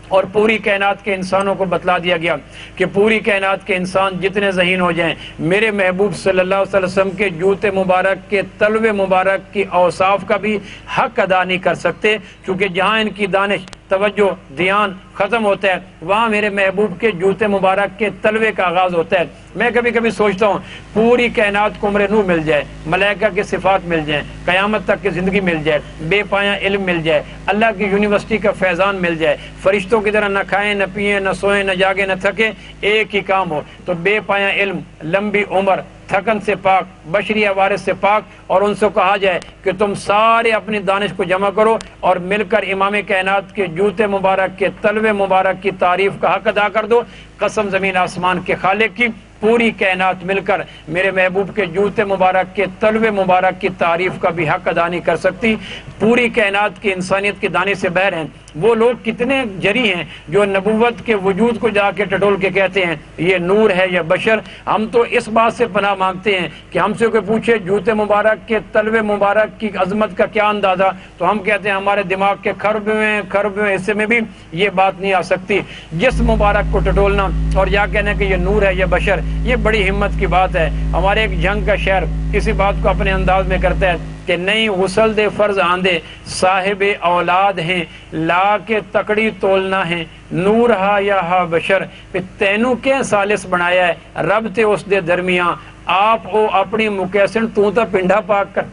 اور پوری کائنات کے انسانوں کو بتلا دیا گیا کہ پوری کائنات کے انسان جتنے ذہین ہو جائیں، میرے محبوب صلی اللہ علیہ وسلم کے جوتے مبارک کے تلوے مبارک کی اوصاف کا بھی حق ادا نہیں کر سکتے، کیونکہ جہاں ان کی دانش، توجہ، دھیان ختم ہوتا ہے، وہاں میرے محبوب کے جوتے مبارک کے تلوے کا آغاز ہوتا ہے۔ میں کبھی کبھی سوچتا ہوں پوری کائنات کو عمر نو مل جائے، ملائکہ کے صفات مل جائیں، قیامت تک کی زندگی مل جائے، بے پایہ علم مل جائے، اللہ کی یونیورسٹی کا فیضان مل جائے، فرشتوں کی طرح نہ کھائیں نہ پئیں نہ سوئیں نہ جاگیں نہ تھکیں، ایک ہی کام ہو، تو بے پایہ علم، لمبی عمر، تھکن سے پاک، بشری عوارض سے پاک، اور ان سے کہا جائے کہ تم سارے اپنی دانش کو جمع کرو اور مل کر امام کائنات کے جوتے مبارک کے تلوے مبارک کی تعریف کا حق ادا کر دو، قسم زمین آسمان کے خالق کی، پوری کائنات مل کر میرے محبوب کے جوتے مبارک کے تلوے مبارک کی تعریف کا بھی حق ادا نہیں کر سکتی۔ پوری کائنات کی انسانیت کی دانے سے بہر ہیں وہ لوگ کتنے جری ہیں جو نبوت کے وجود کو جا کے ٹٹول کے کہتے ہیں یہ نور ہے یا بشر۔ ہم تو اس بات سے پناہ مانگتے ہیں کہ ہم سے کوئی پوچھے جوتے مبارک کے تلوے مبارک کی عظمت کا کیا اندازہ، تو ہم کہتے ہیں ہمارے دماغ کے کھربویں حصے میں بھی یہ بات نہیں آ سکتی۔ جس مبارک کو ٹٹولنا اور یا کہنا کہ یہ نور ہے یا بشر، یہ بڑی ہمت کی بات ہے۔ ہمارے ایک جنگ کا شعر اسی بات کو اپنے انداز میں کرتا ہے کہ نہیں غسل دے فرض آندے، صاحب اولاد ہیں، لا کے تکڑی تولنا ہے، نور ہا یا ہا بشر، پھر تینوں کے سالس بنایا ہے رب تے اس دے درمیاں، آپ او اپنی مکیسن تو تا پنڈا پاک کر۔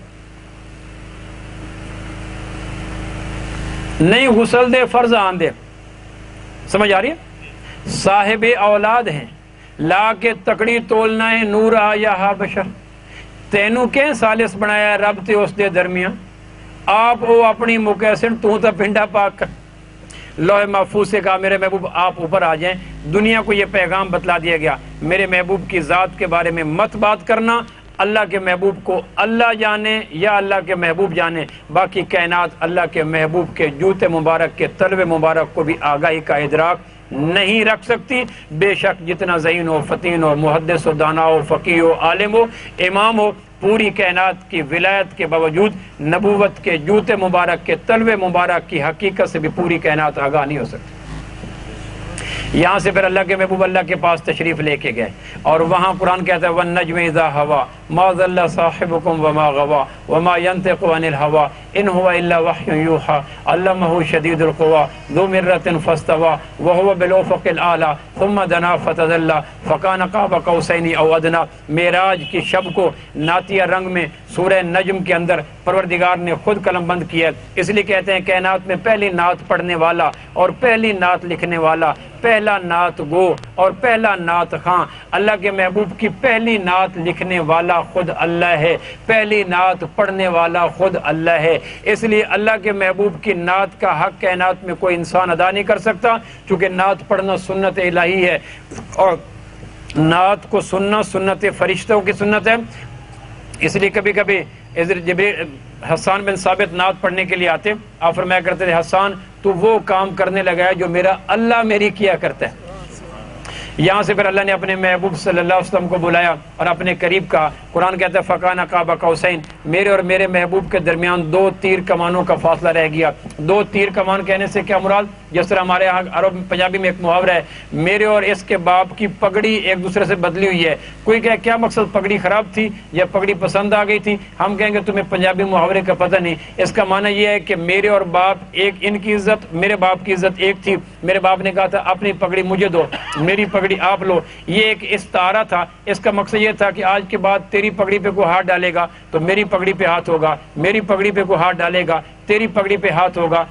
نہیں غسل دے فرض آندے، سمجھ آ رہی ہے؟ صاحب اولاد ہیں، لا کے تکڑی تولنا ہے، نور ہا یا ہا بشر، تینوں کے سالس بنایا رب تے اس دے درمیان، آپ او اپنی مکیسن تو تا پنڈا پاک کر۔ لوح محفوظ سے کہا میرے محبوب آپ اوپر آ جائیں، دنیا کو یہ پیغام بتلا دیا گیا میرے محبوب کی ذات کے بارے میں مت بات کرنا، اللہ کے محبوب کو اللہ جانے یا اللہ کے محبوب جانے، باقی کائنات اللہ کے محبوب کے جوتے مبارک کے تلوے مبارک کو بھی آگاہی کا ادراک نہیں رکھ سکتی۔ بے شک جتنا ذہین ہو، فتین ہو، محدث ہو، دانا ہو، فقیہ ہو، عالم ہو، امام ہو، پوری کائنات کی ولایت کے باوجود نبوت کے جوتے مبارک کے تلوے مبارک کی حقیقت سے بھی پوری کائنات آگاہ نہیں ہو سکتی۔ یہاں سے پھر اللہ کے محبوب اللہ کے پاس تشریف لے کے گئے، اور وہاں قرآن کہتا ہے وَالنَّجْمِ إِذَا هَوَىٰ مَا ضَلَّ صَاحِبُكُمْ وَمَا غَوَىٰ وَمَا يَنطِقُ عَنِ الْهَوَىٰ إِنْ هُوَ إِلَّا وَحْيٌ يُوحَىٰ عَلَّمَهُ شَدِيدُ الْقُوَىٰ ذُو مِرَّةٍ فَاسْتَوَىٰ وَهُوَ بِالْأُفُقِ الْأَعْلَىٰ ثُمَّ دَنَا فَتَدَلَّىٰ فَكَانَ قَابَ قَوْسَيْنِ أَوْ أَدْنَىٰ۔ معراج کی شب کو نعتیہ رنگ میں سورہ نجم کے اندر پروردگار نے خود قلم بند کیا ہے، اس لیے کہتے ہیں کائنات میں پہلی نعت پڑھنے والا اور پہلی نعت لکھنے والا، پہلا نعت گو اور پہلا نعت خاں، اللہ کے محبوب کی پہلی نعت لکھنے والا خود اللہ ہے، پہلی نعت پڑھنے والا خود اللہ ہے۔ اس لیے اللہ کے محبوب کی نعت کا حق کائنات میں کوئی انسان ادا نہیں کر سکتا، چونکہ نعت پڑھنا سنت الہی ہے، اور نعت کو سننا سنت فرشتوں کی سنت ہے۔ اس لیے کبھی کبھی حسان بن ثابت نعت پڑھنے کے لیے آتے، آپ فرمایا کرتے تھے حسان تو وہ کام کرنے لگا ہے جو میرا اللہ میری کیا کرتا ہے۔ یہاں سے پھر اللہ نے اپنے محبوب صلی اللہ علیہ وسلم کو بلایا اور اپنے قریب کہا، قرآن کہتا ہے فَكَانَ قَابَ قَوْسَيْنِ، میرے اور میرے محبوب کے درمیان 2 تیر کمانوں کا فاصلہ رہ گیا۔ 2 تیر کمان کہنے سے کیا مراد؟ جس طرح ہمارے یہاں عرب پنجابی میں ایک محاورہ ہے، میرے اور اس کے باپ کی پگڑی ایک دوسرے سے بدلی ہوئی ہے۔ کوئی کہے کیا مقصد، پگڑی خراب تھی یا پگڑی پسند آ گئی تھی؟ ہم کہیں گے تمہیں پنجابی محاورے کا پتہ نہیں۔ اس کا معنی یہ ہے کہ میرے اور باپ ایک، ان کی عزت، میرے باپ کی عزت ایک تھی۔ میرے باپ نے کہا تھا اپنی پگڑی مجھے دو، میری پگڑی آپ لو۔ یہ ایک استعارہ تھا۔ اس کا مقصد یہ تھا کہ آج کے بعد تیری پگڑی پہ کوئی ہاتھ ڈالے گا تو میری پگڑی پہ ہاتھ ہوگا، میری پگڑی پہ کوئی ہاتھ ڈالے گا تیری پگڑی پہ ہاتھ ہوگا۔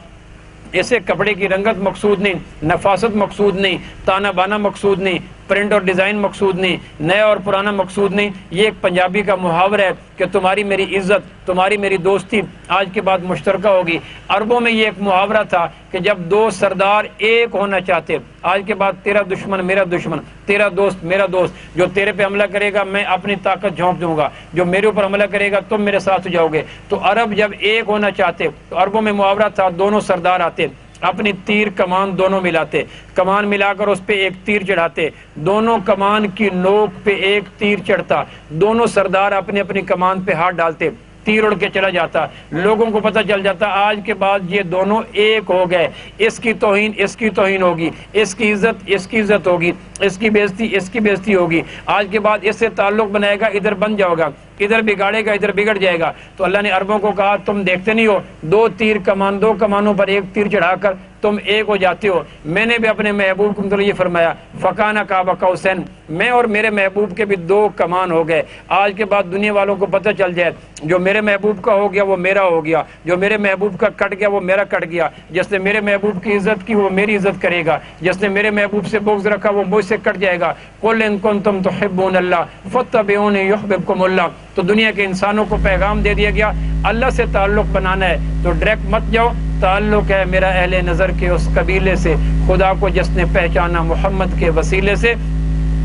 اسے کپڑے کی رنگت مقصود نہیں، نفاست مقصود نہیں، تانا بانا مقصود نہیں، پرنٹ اور ڈیزائن مقصود نہیں، نیا اور پرانا مقصود نہیں۔ یہ ایک پنجابی کا محاورہ ہے کہ تمہاری میری عزت، تمہاری میری دوستی آج کے بعد مشترکہ ہوگی۔ عربوں میں یہ ایک محاورہ تھا کہ جب 2 سردار ایک ہونا چاہتے، آج کے بعد تیرا دشمن میرا دشمن، تیرا دوست میرا دوست، جو تیرے پہ حملہ کرے گا میں اپنی طاقت جھونک دوں گا، جو میرے اوپر حملہ کرے گا تم میرے ساتھ ہو جاؤ گے۔ تو عرب جب ایک ہونا چاہتے تو عربوں میں محاورہ تھا، دونوں سردار آتے، اپنی تیر کمان دونوں ملاتے، کمان ملا کر اس پہ ایک تیر چڑھاتے، دونوں کمان کی نوک پہ ایک تیر چڑھتا، دونوں سردار اپنی اپنی کمان پہ ہاتھ ڈالتے، تیر اڑ کے چلا جاتا، لوگوں کو پتہ چل جاتا آج کے بعد یہ دونوں ایک ہو گئے، اس کی توہین اس کی توہین ہوگی، اس کی عزت اس کی عزت ہوگی، اس کی بےزتی اس کی بےزتی ہوگی، آج کے بعد اس سے تعلق بنائے گا ادھر بن جاؤ گا، ادھر بگاڑے گا ادھر بگڑ جائے گا۔ تو اللہ نے عربوں کو کہا تم دیکھتے نہیں ہو، 2 تیر کمان، 2 کمانوں پر ایک تیر چڑھا کر تم ایک ہو جاتے ہو۔ میں نے بھی اپنے محبوب کو مطلب یہ فرمایا فکانہ قاب قوسین، میں اور میرے محبوب کے بھی 2 کمان ہو گئے۔ آج کے بعد دنیا والوں کو پتہ چل جائے جو میرے محبوب کا ہو گیا وہ میرا ہو گیا، جو میرے محبوب کا کٹ گیا وہ میرا کٹ گیا، جس نے میرے محبوب کی عزت کی وہ میری عزت کرے گا، جس نے میرے محبوب سے بغض رکھا وہ مجھ سے کٹ جائے گا۔ قل ان کنتم تحبون اللہ فاتبعونی یحببکم اللہ۔ تو دنیا کے انسانوں کو پیغام دے دیا گیا اللہ سے تعلق بنانا ہے تو ڈائریکٹ مت جاؤ، تعلق ہے میرا اہل نظر کے اس قبیلے سے، خدا کو جس نے پہچانا محمد کے وسیلے سے۔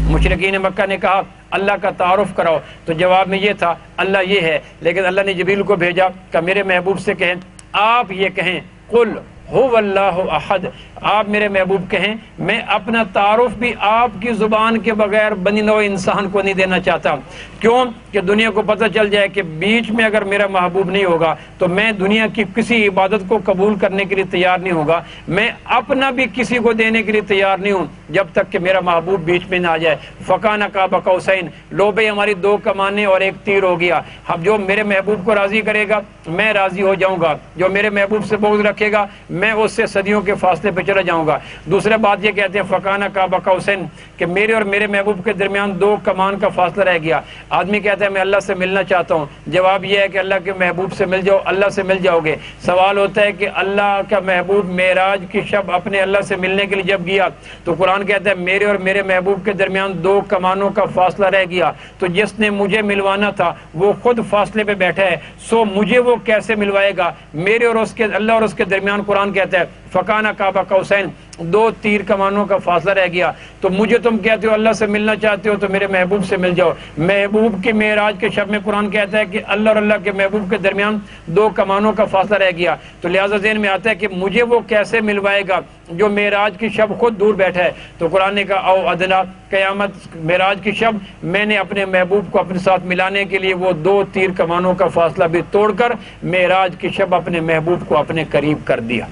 مشرکین مکہ نے کہا اللہ کا تعارف کراؤ، تو جواب میں یہ تھا اللہ یہ ہے، لیکن اللہ نے جبریل کو بھیجا کہ میرے محبوب سے کہیں، آپ یہ کہیں قل هو اللہ احد، آپ میرے محبوب کہیں میں اپنا تعارف بھی آپ کی زبان کے بغیر بنی نوع انسان کو نہیں دینا چاہتا۔ کیوں کہ دنیا کو پتہ چل جائے کہ بیچ میں اگر میرا محبوب نہیں ہوگا تو میں دنیا کی کسی عبادت کو قبول کرنے کے لیے تیار نہیں ہوگا، میں اپنا بھی کسی کو دینے کے لیے تیار نہیں ہوں جب تک کہ میرا محبوب بیچ میں نہ آ جائے۔ فکانہ قاب قوسین، لو بھائی ہماری 2 کمانیں اور ایک تیر ہو گیا، اب جو میرے محبوب کو راضی کرے گا میں راضی ہو جاؤں گا، جو میرے محبوب سے بغض رکھے گا میں اس سے صدیوں کے فاصلے پہ چلا جاؤں گا۔ دوسرے بات یہ کہتے ہیں فکانہ قاب قوسین کہ میرے اور میرے محبوب کے درمیان 2 کمان کا فاصلہ رہ گیا۔ آدمی کہتا ہے میں اللہ سے ملنا چاہتا ہوں، جواب یہ ہے کہ اللہ کے محبوب سے مل جاؤ، اللہ سے مل جاؤ گے۔ سوال ہوتا ہے کہ اللہ کا محبوب معراج کی شب اپنے اللہ سے ملنے کے لیے جب گیا تو قرآن کہتا ہے میرے اور میرے محبوب کے درمیان 2 کمانوں کا فاصلہ رہ گیا، تو جس نے مجھے ملوانا تھا وہ خود فاصلے پہ بیٹھا ہے، سو مجھے وہ کیسے ملوائے گا؟ میرے اور اس کے اللہ اور اس کے درمیان قرآن کہتا ہے فکانہ قاب قوسین، 2 تیر کمانوں کا فاصلہ رہ گیا۔ تو مجھے تم کہتے ہو اللہ سے ملنا چاہتے ہو تو میرے محبوب سے مل جاؤ۔ محبوب کی معراج کے شب میں قرآن کہتا ہے کہ اللہ اور اللہ کے محبوب کے درمیان 2 کمانوں کا فاصلہ رہ گیا، تو لہٰذا ذہن میں آتا ہے کہ مجھے وہ کیسے ملوائے گا جو معراج کی شب خود دور بیٹھا ہے؟ تو قرآن نے کہا او ادنا، قیامت معراج کی شب میں نے اپنے محبوب کو اپنے ساتھ ملانے کے لیے وہ 2 تیر کمانوں کا فاصلہ بھی توڑ کر معراج کی شب اپنے محبوب کو اپنے قریب کر دیا۔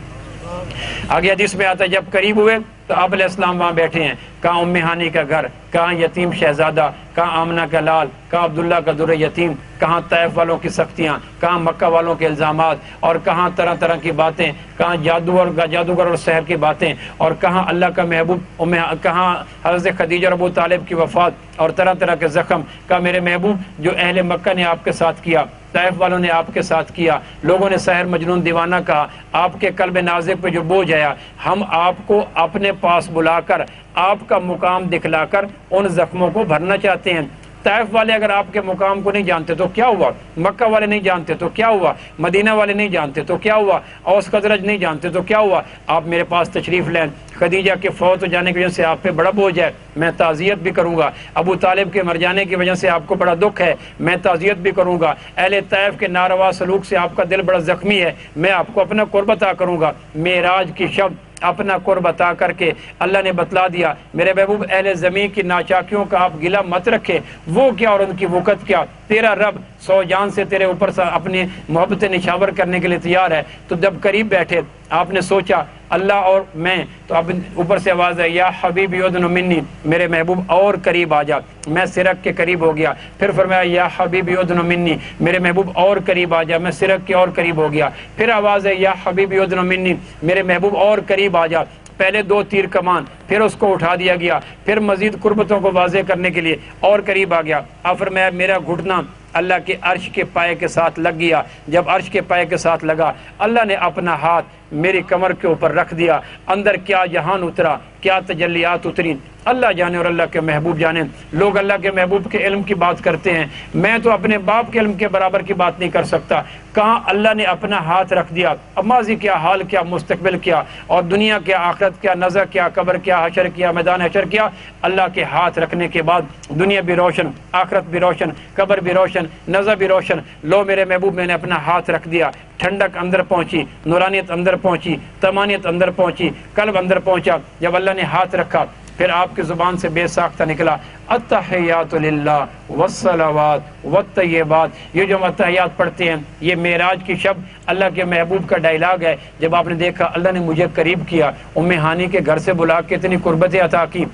آگے حدیث میں آتا ہے جب قریب ہوئے تو آپ علیہ السلام وہاں بیٹھے ہیں، کہاں ام ہانی کا گھر، کہاں یتیم شہزادہ، کہاں آمنہ کا لال، کہاں عبداللہ کا در یتیم، کہاں طائف والوں کی سختیاں، کہاں مکہ والوں کے الزامات، اور کہاں طرح طرح کی باتیں، کہاں جادوگر اور سحر کی باتیں، اور کہاں اللہ کا محبوب، کہاں حضرت خدیجہ اور ابو طالب کی وفات اور طرح طرح کے زخم، کہا میرے محبوب جو اہل مکہ نے آپ کے ساتھ کیا، طائف والوں نے آپ کے ساتھ کیا، لوگوں نے سحر مجنون دیوانہ کہا، آپ کے قلب نازک پہ جو بوجھ آیا، ہم آپ کو اپنے پاس بلا کر آپ کا مقام دکھلا کر ان زخموں کو بھرنا چاہتے ہیں۔ طائف والے اگر آپ کے مقام کو نہیں جانتے تو کیا ہوا؟ مکہ والے نہیں جانتے تو کیا ہوا؟ مدینہ والے نہیں جانتے تو کیا ہوا؟ اوس خزرج نہیں جانتے تو کیا ہوا؟ آپ میرے پاس تشریف لیں، خدیجہ کے فوت ہو جانے کی وجہ سے آپ پہ بڑا بوجھ ہے، میں تعزیت بھی کروں گا، ابو طالب کے مر جانے کی وجہ سے آپ کو بڑا دکھ ہے، میں تعزیت بھی کروں گا، اہل طائف کے ناروا سلوک سے آپ کا دل بڑا زخمی ہے، میں آپ کو اپنا قرب عطا کروں گا۔ معراج کی شب اپنا قرب عطا کر کے اللہ نے بتلا دیا میرے محبوب اہل زمین کی ناچاکیوں کا آپ گلہ مت رکھے، وہ کیا اور ان کی وقت کیا، تیرا رب 100 جان سے تیرے اوپر اپنی محبت نشاور کرنے کے لیے تیار ہے۔ تو جب قریب بیٹھے آپ نے سوچا اللہ اور میں، تو اب اوپر سے آواز ہے یا حبیبی ادن منی، میرے محبوب اور قریب آ جا، میں سرک کے قریب ہو گیا۔ پھر فرمایا یا حبیبی ادن منی، میرے محبوب اور قریب آ جا، میں سرک کے اور قریب ہو گیا۔ پھر آواز ہے یا حبیبی ادن منی، میرے محبوب اور قریب آ جا۔ پہلے 2 تیر کمان، پھر اس کو اٹھا دیا گیا، پھر مزید قربتوں کو واضح کرنے کے لیے اور قریب آ گیا۔ اب فرمایا میرا گھٹنا اللہ کے عرش کے پائے کے ساتھ لگ گیا۔ جب عرش کے پائے کے ساتھ لگا، اللہ نے اپنا ہاتھ میری کمر کے اوپر رکھ دیا۔ اندر کیا جہان اترا، کیا تجلیات اتری، اللہ جانے اور اللہ کے محبوب جانے۔ لوگ اللہ کے محبوب کے علم کی بات کرتے ہیں، میں تو اپنے باپ کے علم کے برابر کی بات نہیں کر سکتا۔ کہاں اللہ نے اپنا ہاتھ رکھ دیا، اب ماضی کیا، حال کیا، مستقبل کیا، اور دنیا کیا، آخرت کیا، نظر کیا، قبر کیا، حشر کیا، میدان حشر کیا۔ اللہ کے ہاتھ رکھنے کے بعد دنیا بھی روشن، آخرت بھی روشن، قبر بھی روشن، نظر بھی روشن۔ لو میرے محبوب میں نے اپنا ہاتھ رکھ دیا، ٹھنڈک اندر پہنچی، نورانیت اندر پہنچی، تمانیت اندر پہنچی، قلب اندر پہنچا۔ جب اللہ نے ہاتھ رکھا، پھر آپ کی زبان سے بے ساختہ نکلا التحیات للہ والصلوات والطیبات۔ یہ جو ہم التحیات پڑھتے ہیں، یہ معراج کی شب اللہ کے محبوب کا ڈائلاگ ہے۔ جب آپ نے دیکھا اللہ نے مجھے قریب کیا، ام ہانی کے گھر سے بلا کے اتنی قربتیں عطا کی،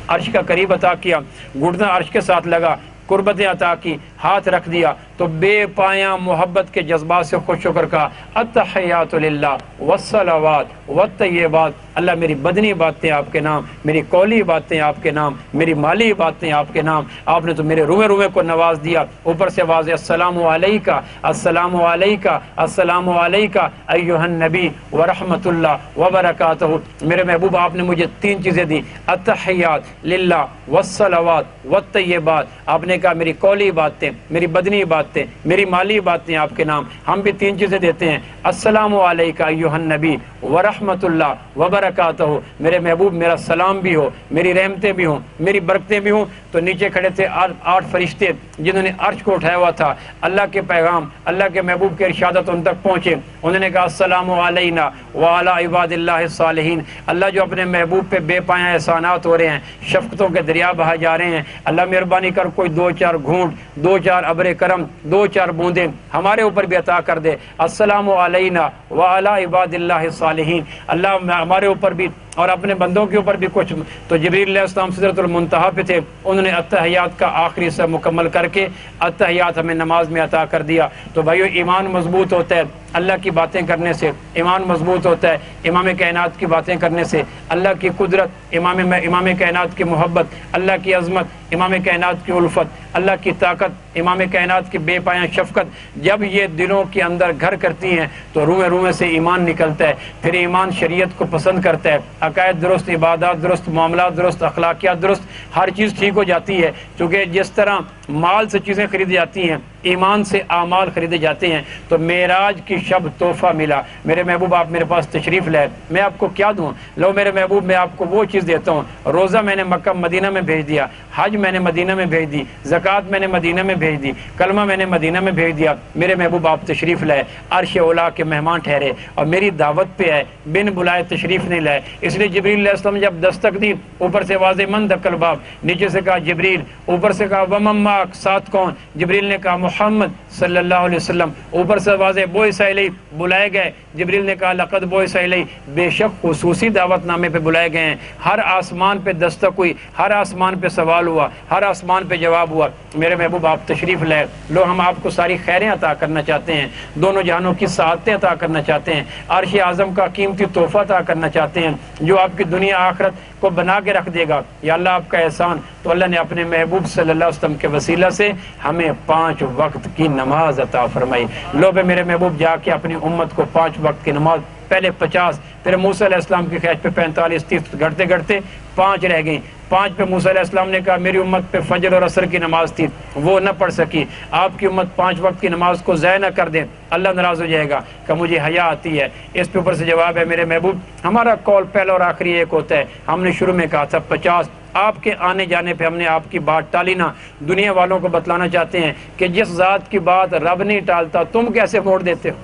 عرش کا قریب عطا کیا، گھٹنا عرش کے ساتھ لگا، قربتیں عطا کی، ہاتھ رکھ دیا، تو بے پایاں محبت کے جذبات سے خوش ہو کر کہا التحیات للہ والصلوات والطیبات۔ اللہ میری بدنی باتیں آپ کے نام، میری قولی باتیں آپ کے نام، میری مالی باتیں آپ کے نام۔ آپ نے تو میرے روئے روئے کو نواز دیا۔ اوپر سے آواز ہے السلام علیکہ السلام علیکہ السلام علیکہ ایھا النبی ورحمۃ اللہ وبرکاتہ۔ میرے محبوب آپ نے مجھے 3 چیزیں دی، التحیات للہ والصلوات والطیبات۔ آپ نے کہا میری قولی باتیں، میری بدنی باتیں، میری مالی باتیں آپ کے نام۔ ہم بھی 3 چیزیں دیتے ہیں، السلام علیکہ ایھا النبی ورحمۃ اللہ وبرکاتہ۔ میرے محبوب میرا سلام بھی ہو، میری رحمتیں بھی ہوں، میری برکتیں بھی ہوں۔ تو نیچے کھڑے تھے 8 فرشتے جنہوں نے عرش کو اٹھایا ہوا تھا۔ اللہ کے پیغام، اللہ کے محبوب کے ارشادات ان تک پہنچے۔ انہوں نے کہا السلام علینا وعلی عباد اللہ الصالحین۔ اللہ جو اپنے محبوب پہ بے پایاں احسانات ہو رہے ہیں، شفقتوں کے دریا بہا جا رہے ہیں، اللہ مہربانی کر کوئی 2-4 گھونٹ، 2-4 ابر کرم، 2-4 بوندیں ہمارے اوپر بھی عطا کر دے۔ السلام علینا وعلی عباد اللہ الصالحین۔ اللہ ہمارے اوپر بھی اور اپنے بندوں کے اوپر بھی کچھ۔ تو جبریل علیہ السلام سدرۃ المنتہا پہ تھے، انہوں نے التحیات کا آخری حصہ مکمل کر کے التحیات ہمیں نماز میں عطا کر دیا۔ تو بھائیو ایمان مضبوط ہوتا ہے اللہ کی باتیں کرنے سے، ایمان مضبوط ہوتا ہے امام کائنات کی باتیں کرنے سے۔ اللہ کی قدرت، امام کائنات کی محبت، اللہ کی عظمت، امام کائنات کی الفت، اللہ کی طاقت، امام کائنات کی بے پایاں شفقت جب یہ دلوں کے اندر گھر کرتی ہیں تو روئے روئے سے ایمان نکلتا ہے۔ پھر ایمان شریعت کو پسند کرتا ہے، عقائد درست، عبادات درست، معاملات درست، اخلاقیات درست، ہر چیز ٹھیک ہو جاتی ہے۔ کیونکہ جس طرح مال سے چیزیں خریدی جاتی ہیں، ایمان سے اعمال خریدے جاتے ہیں۔ تو معراج کی شب تحفہ ملا۔ میرے محبوب آپ میرے پاس تشریف لائے، میں آپ کو کیا دوں؟ لو میرے محبوب میں آپ کو وہ چیز دیتا ہوں۔ روزہ میں نے مکہ مدینہ میں بھیج دیا، حج میں نے مدینہ میں بھیج دی، زکوٰۃ میں نے مدینہ میں بھیج دی، کلمہ میں نے مدینہ میں بھیج دیا۔ میرے محبوب آپ تشریف لائے، عرش اولا کے مہمان ٹھہرے اور میری دعوت پہ آئے، بن بلائے تشریف نہیں لائے۔ اس لیے جبریل علیہ السلام جب دستک دی، اوپر سے آواز من دق الباب، نیچے سے کہا جبریل، اوپر سے کہا ومن معک، ساتھ کون؟ جبریل نے کہا محمد صلی اللہ علیہ وسلم۔ اوپر سے آواز بعث الیہ، بلائے گئے۔ جبریل نے کہا لقد بعث الیہ، بے شک خصوصی دعوت نامے پہ بلائے گئے ہیں۔ ہر آسمان پہ دستک ہوئی، ہر آسمان پہ سوال ہوا، ہر آسمان پہ جواب ہوا۔ میرے محبوب آپ تشریف لائے، لو ہم آپ کو ساری خیریں عطا کرنا چاہتے ہیں، دونوں جہانوں کی سعادتیں عطا کرنا چاہتے ہیں، عرش اعظم کا قیمتی تحفہ عطا کرنا چاہتے ہیں جو آپ کی دنیا آخرت کو بنا کے رکھ دے گا۔ یا اللہ آپ کا احسان، تو اللہ نے اپنے محبوب صلی اللہ علیہ وسلم کے وسیلہ سے ہمیں 5 وقت کی نماز عطا فرمائی۔ لو بے میرے محبوب جا کے اپنی امت کو 5 وقت کی نماز، پہلے 50، پھر موسیٰ علیہ السلام کی خواہش پہ 45، 30 گھڑتے گھڑتے 5 رہ گئیں۔ 5 پہ موسیٰ علیہ السلام نے کہا میری امت پہ فجر اور عصر کی نماز تھی، وہ نہ پڑھ سکی، آپ کی امت 5 وقت کی نماز کو ضائع نہ کر دیں، اللہ ناراض ہو جائے گا کہ مجھے حیا آتی ہے۔ اس پہ اوپر سے جواب ہے میرے محبوب ہمارا قول پہلا اور آخری ایک ہوتا ہے، ہم نے شروع میں کہا تھا 50۔ آپ کے آنے جانے پہ ہم نے آپ کی بات ٹالی نہ، دنیا والوں کو بتلانا چاہتے ہیں کہ جس ذات کی بات رب نہیں ٹالتا تم کیسے موڑ دیتے ہو؟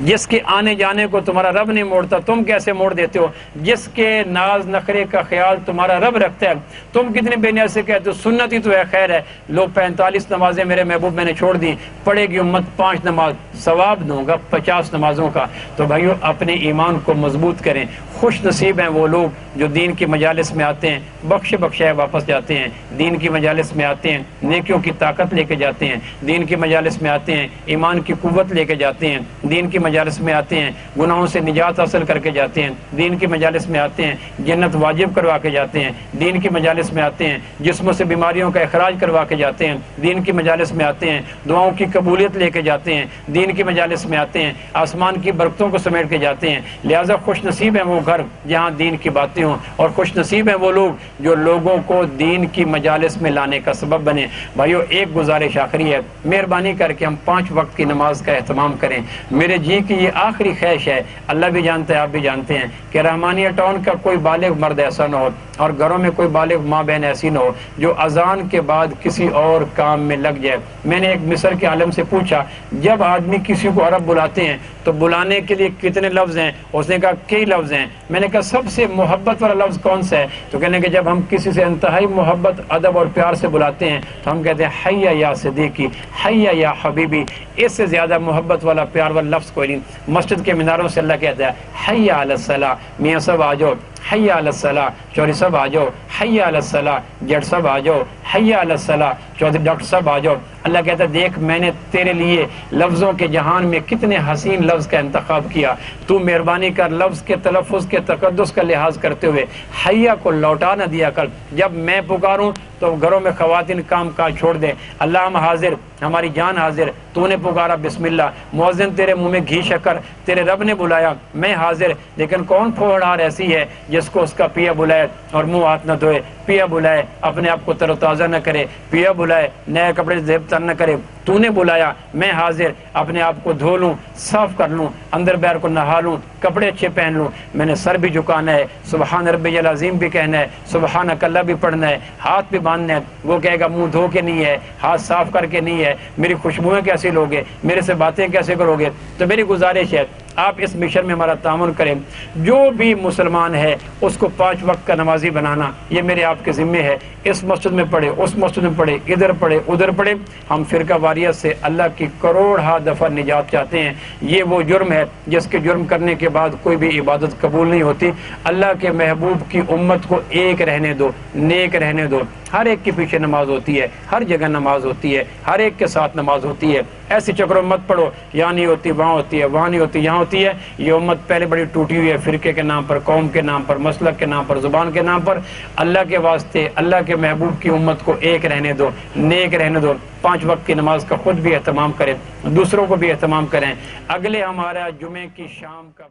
جس کے آنے جانے کو تمہارا رب نہیں موڑتا تم کیسے موڑ دیتے ہو؟ جس کے ناز نخرے کا خیال تمہارا رب رکھتا ہے تم کتنے بے نیاز سے کہتے ہو سنت ہی تو ہے، خیر ہے، لو 45 نمازیں میرے محبوب میں نے چھوڑ دی، پڑھے گی امت 5 نماز، ثواب دوں گا 50 نمازوں کا۔ تو بھائیو اپنے ایمان کو مضبوط کریں۔ خوش نصیب ہیں وہ لوگ جو دین کی مجالس میں آتے ہیں، بخشے بخشائے واپس جاتے ہیں، دین کی مجالس میں آتے ہیں، نیکیوں کی طاقت لے کے جاتے ہیں، دین کی مجالس میں آتے ہیں، ایمان کی قوت لے کے جاتے ہیں، دین کی مجالس میں آتے ہیں، گناہوں سے نجات حاصل کر کے جاتے ہیں، دین کی مجالس میں آتے ہیں، جنت واجب کروا کے جاتے ہیں، دین کی مجالس میں آتے ہیں، جسموں سے بیماریوں کا اخراج کروا کے جاتے ہیں، دین کی مجالس میں آتے ہیں، دعاؤں کی قبولیت لے کے جاتے ہیں، دین کی مجالس میں آتے ہیں، آسمان کی برکتوں کو سمیٹ کے جاتے ہیں۔ لہٰذا خوش نصیب ہیں وہ گھر جہاں دین کی باتیں ہوں، اور خوش نصیب ہیں وہ لوگ جو لوگوں کو دین کی مجالس میں لانے کا سبب بنے۔ بھائیو ایک گزارش آخری ہے، مہربانی کر کے ہم 5 وقت کی نماز کا اہتمام کریں۔ میرے جی کی یہ آخری خواہش ہے، اللہ بھی جانتا ہے آپ بھی جانتے ہیں، کہ رحمانیہ ٹاؤن کا کوئی بالغ مرد ایسا نہ ہو اور گھروں میں کوئی بالغ ماں بہن ایسی نہ ہو جو اذان کے بعد کسی اور کام میں لگ جائے۔ میں نے ایک مصر کے عالم سے پوچھا، جب آدمی کسی کو عرب بلاتے ہیں تو بلانے کے لیے کتنے لفظ ہیں؟ اس نے کہا کئی لفظ ہیں۔ میں نے کہا سب سے محبت والا لفظ کون سا ہے؟ تو کہنے کہ جب ہم کسی سے انتہائی محبت ادب اور پیار سے بلاتے ہیں تو ہم کہتے ہیں حیا یا صدیقی، حیا یا حبیبی۔ اس سے زیادہ محبت والا پیار والا لفظ کوئی نہیں۔ مسجد کے میناروں سے اللہ کہتا ہے حیا علی الصلاۃ، میاں صاحب آ جاؤ، حیا علی الصلاۃ، چوری صاحب آ جاؤ، حیا علی الصلاۃ، جٹ صاحب آ جاؤ، حیا علی الصلاۃ، چودھری ڈاکٹر صاحب آ جاؤ۔ اللہ کہتا ہے دیکھ میں نے تیرے لیے لفظوں کے جہان میں کتنے حسین لفظ کا انتخاب کیا، تو مہربانی کر لفظ کے تلفظ کے تقدس کا لحاظ کرتے ہوئے حیا کو لوٹا نہ دیا کر۔ جب میں پکاروں تو گھروں میں خواتین کام کاج چھوڑ دیں، اللہ ہم حاضر، ہماری جان حاضر، تو نے پکارا بسم اللہ، مؤذن تیرے منہ میں گھی شکر، تیرے رب نے بلایا میں حاضر۔ لیکن کون پھوڑار ایسی ہے جس کو اس کا پیا بلائے اور منہ ہاتھ نہ دھوئے، پیا بلائے اپنے آپ کو تر و تازہ نہ کرے، پیا بلائے نئے کپڑے زیب تر نہ کرے، تو نے بلایا میں حاضر، اپنے آپ کو دھو لوں، صاف کر لوں، اندر بیر کو نہا لوں، کپڑے اچھے پہن لوں، میں نے سر بھی جھکانا ہے، سبحان ربی العظیم بھی کہنا ہے، سبحانک اللہ بھی پڑھنا ہے، ہاتھ بھی باندھنا ہے۔ وہ کہے گا منہ دھو کے نہیں ہے، ہاتھ صاف کر کے نہیں ہے، میری خوشبوئیں کیسے لوگے، میرے سے باتیں کیسے کرو گے؟ تو میری گزارش ہے آپ اس مشن میں ہمارا تعاون کریں، جو بھی مسلمان ہے اس کو 5 وقت کا نمازی بنانا یہ میرے آپ کے ذمے ہے۔ اس مسجد میں پڑھے، اس مسجد میں پڑھے، ادھر پڑھے ادھر پڑھے، ہم فرقہ واریت سے اللہ کی کروڑ دفعہ نجات چاہتے ہیں۔ یہ وہ جرم ہے جس کے جرم کرنے کے بعد کوئی بھی عبادت قبول نہیں ہوتی۔ اللہ کے محبوب کی امت کو ایک رہنے دو، نیک رہنے دو۔ ہر ایک کے پیچھے نماز ہوتی ہے، ہر جگہ نماز ہوتی ہے، ہر ایک کے ساتھ نماز ہوتی ہے۔ ایسے چکروں مت پڑھو، یہاں نہیں ہوتی وہاں ہوتی ہے، وہاں نہیں ہوتی یہاں ہوتی ہے۔ یہ امت پہلے بڑی ٹوٹی ہوئی ہے، فرقے کے نام پر، قوم کے نام پر، مسلک کے نام پر، زبان کے نام پر۔ اللہ کے واسطے اللہ کے محبوب کی امت کو ایک رہنے دو، نیک رہنے دو۔ 5 وقت کی نماز کا خود بھی اہتمام کریں، دوسروں کو بھی اہتمام کریں۔ اگلے ہمارا جمعے کی شام کا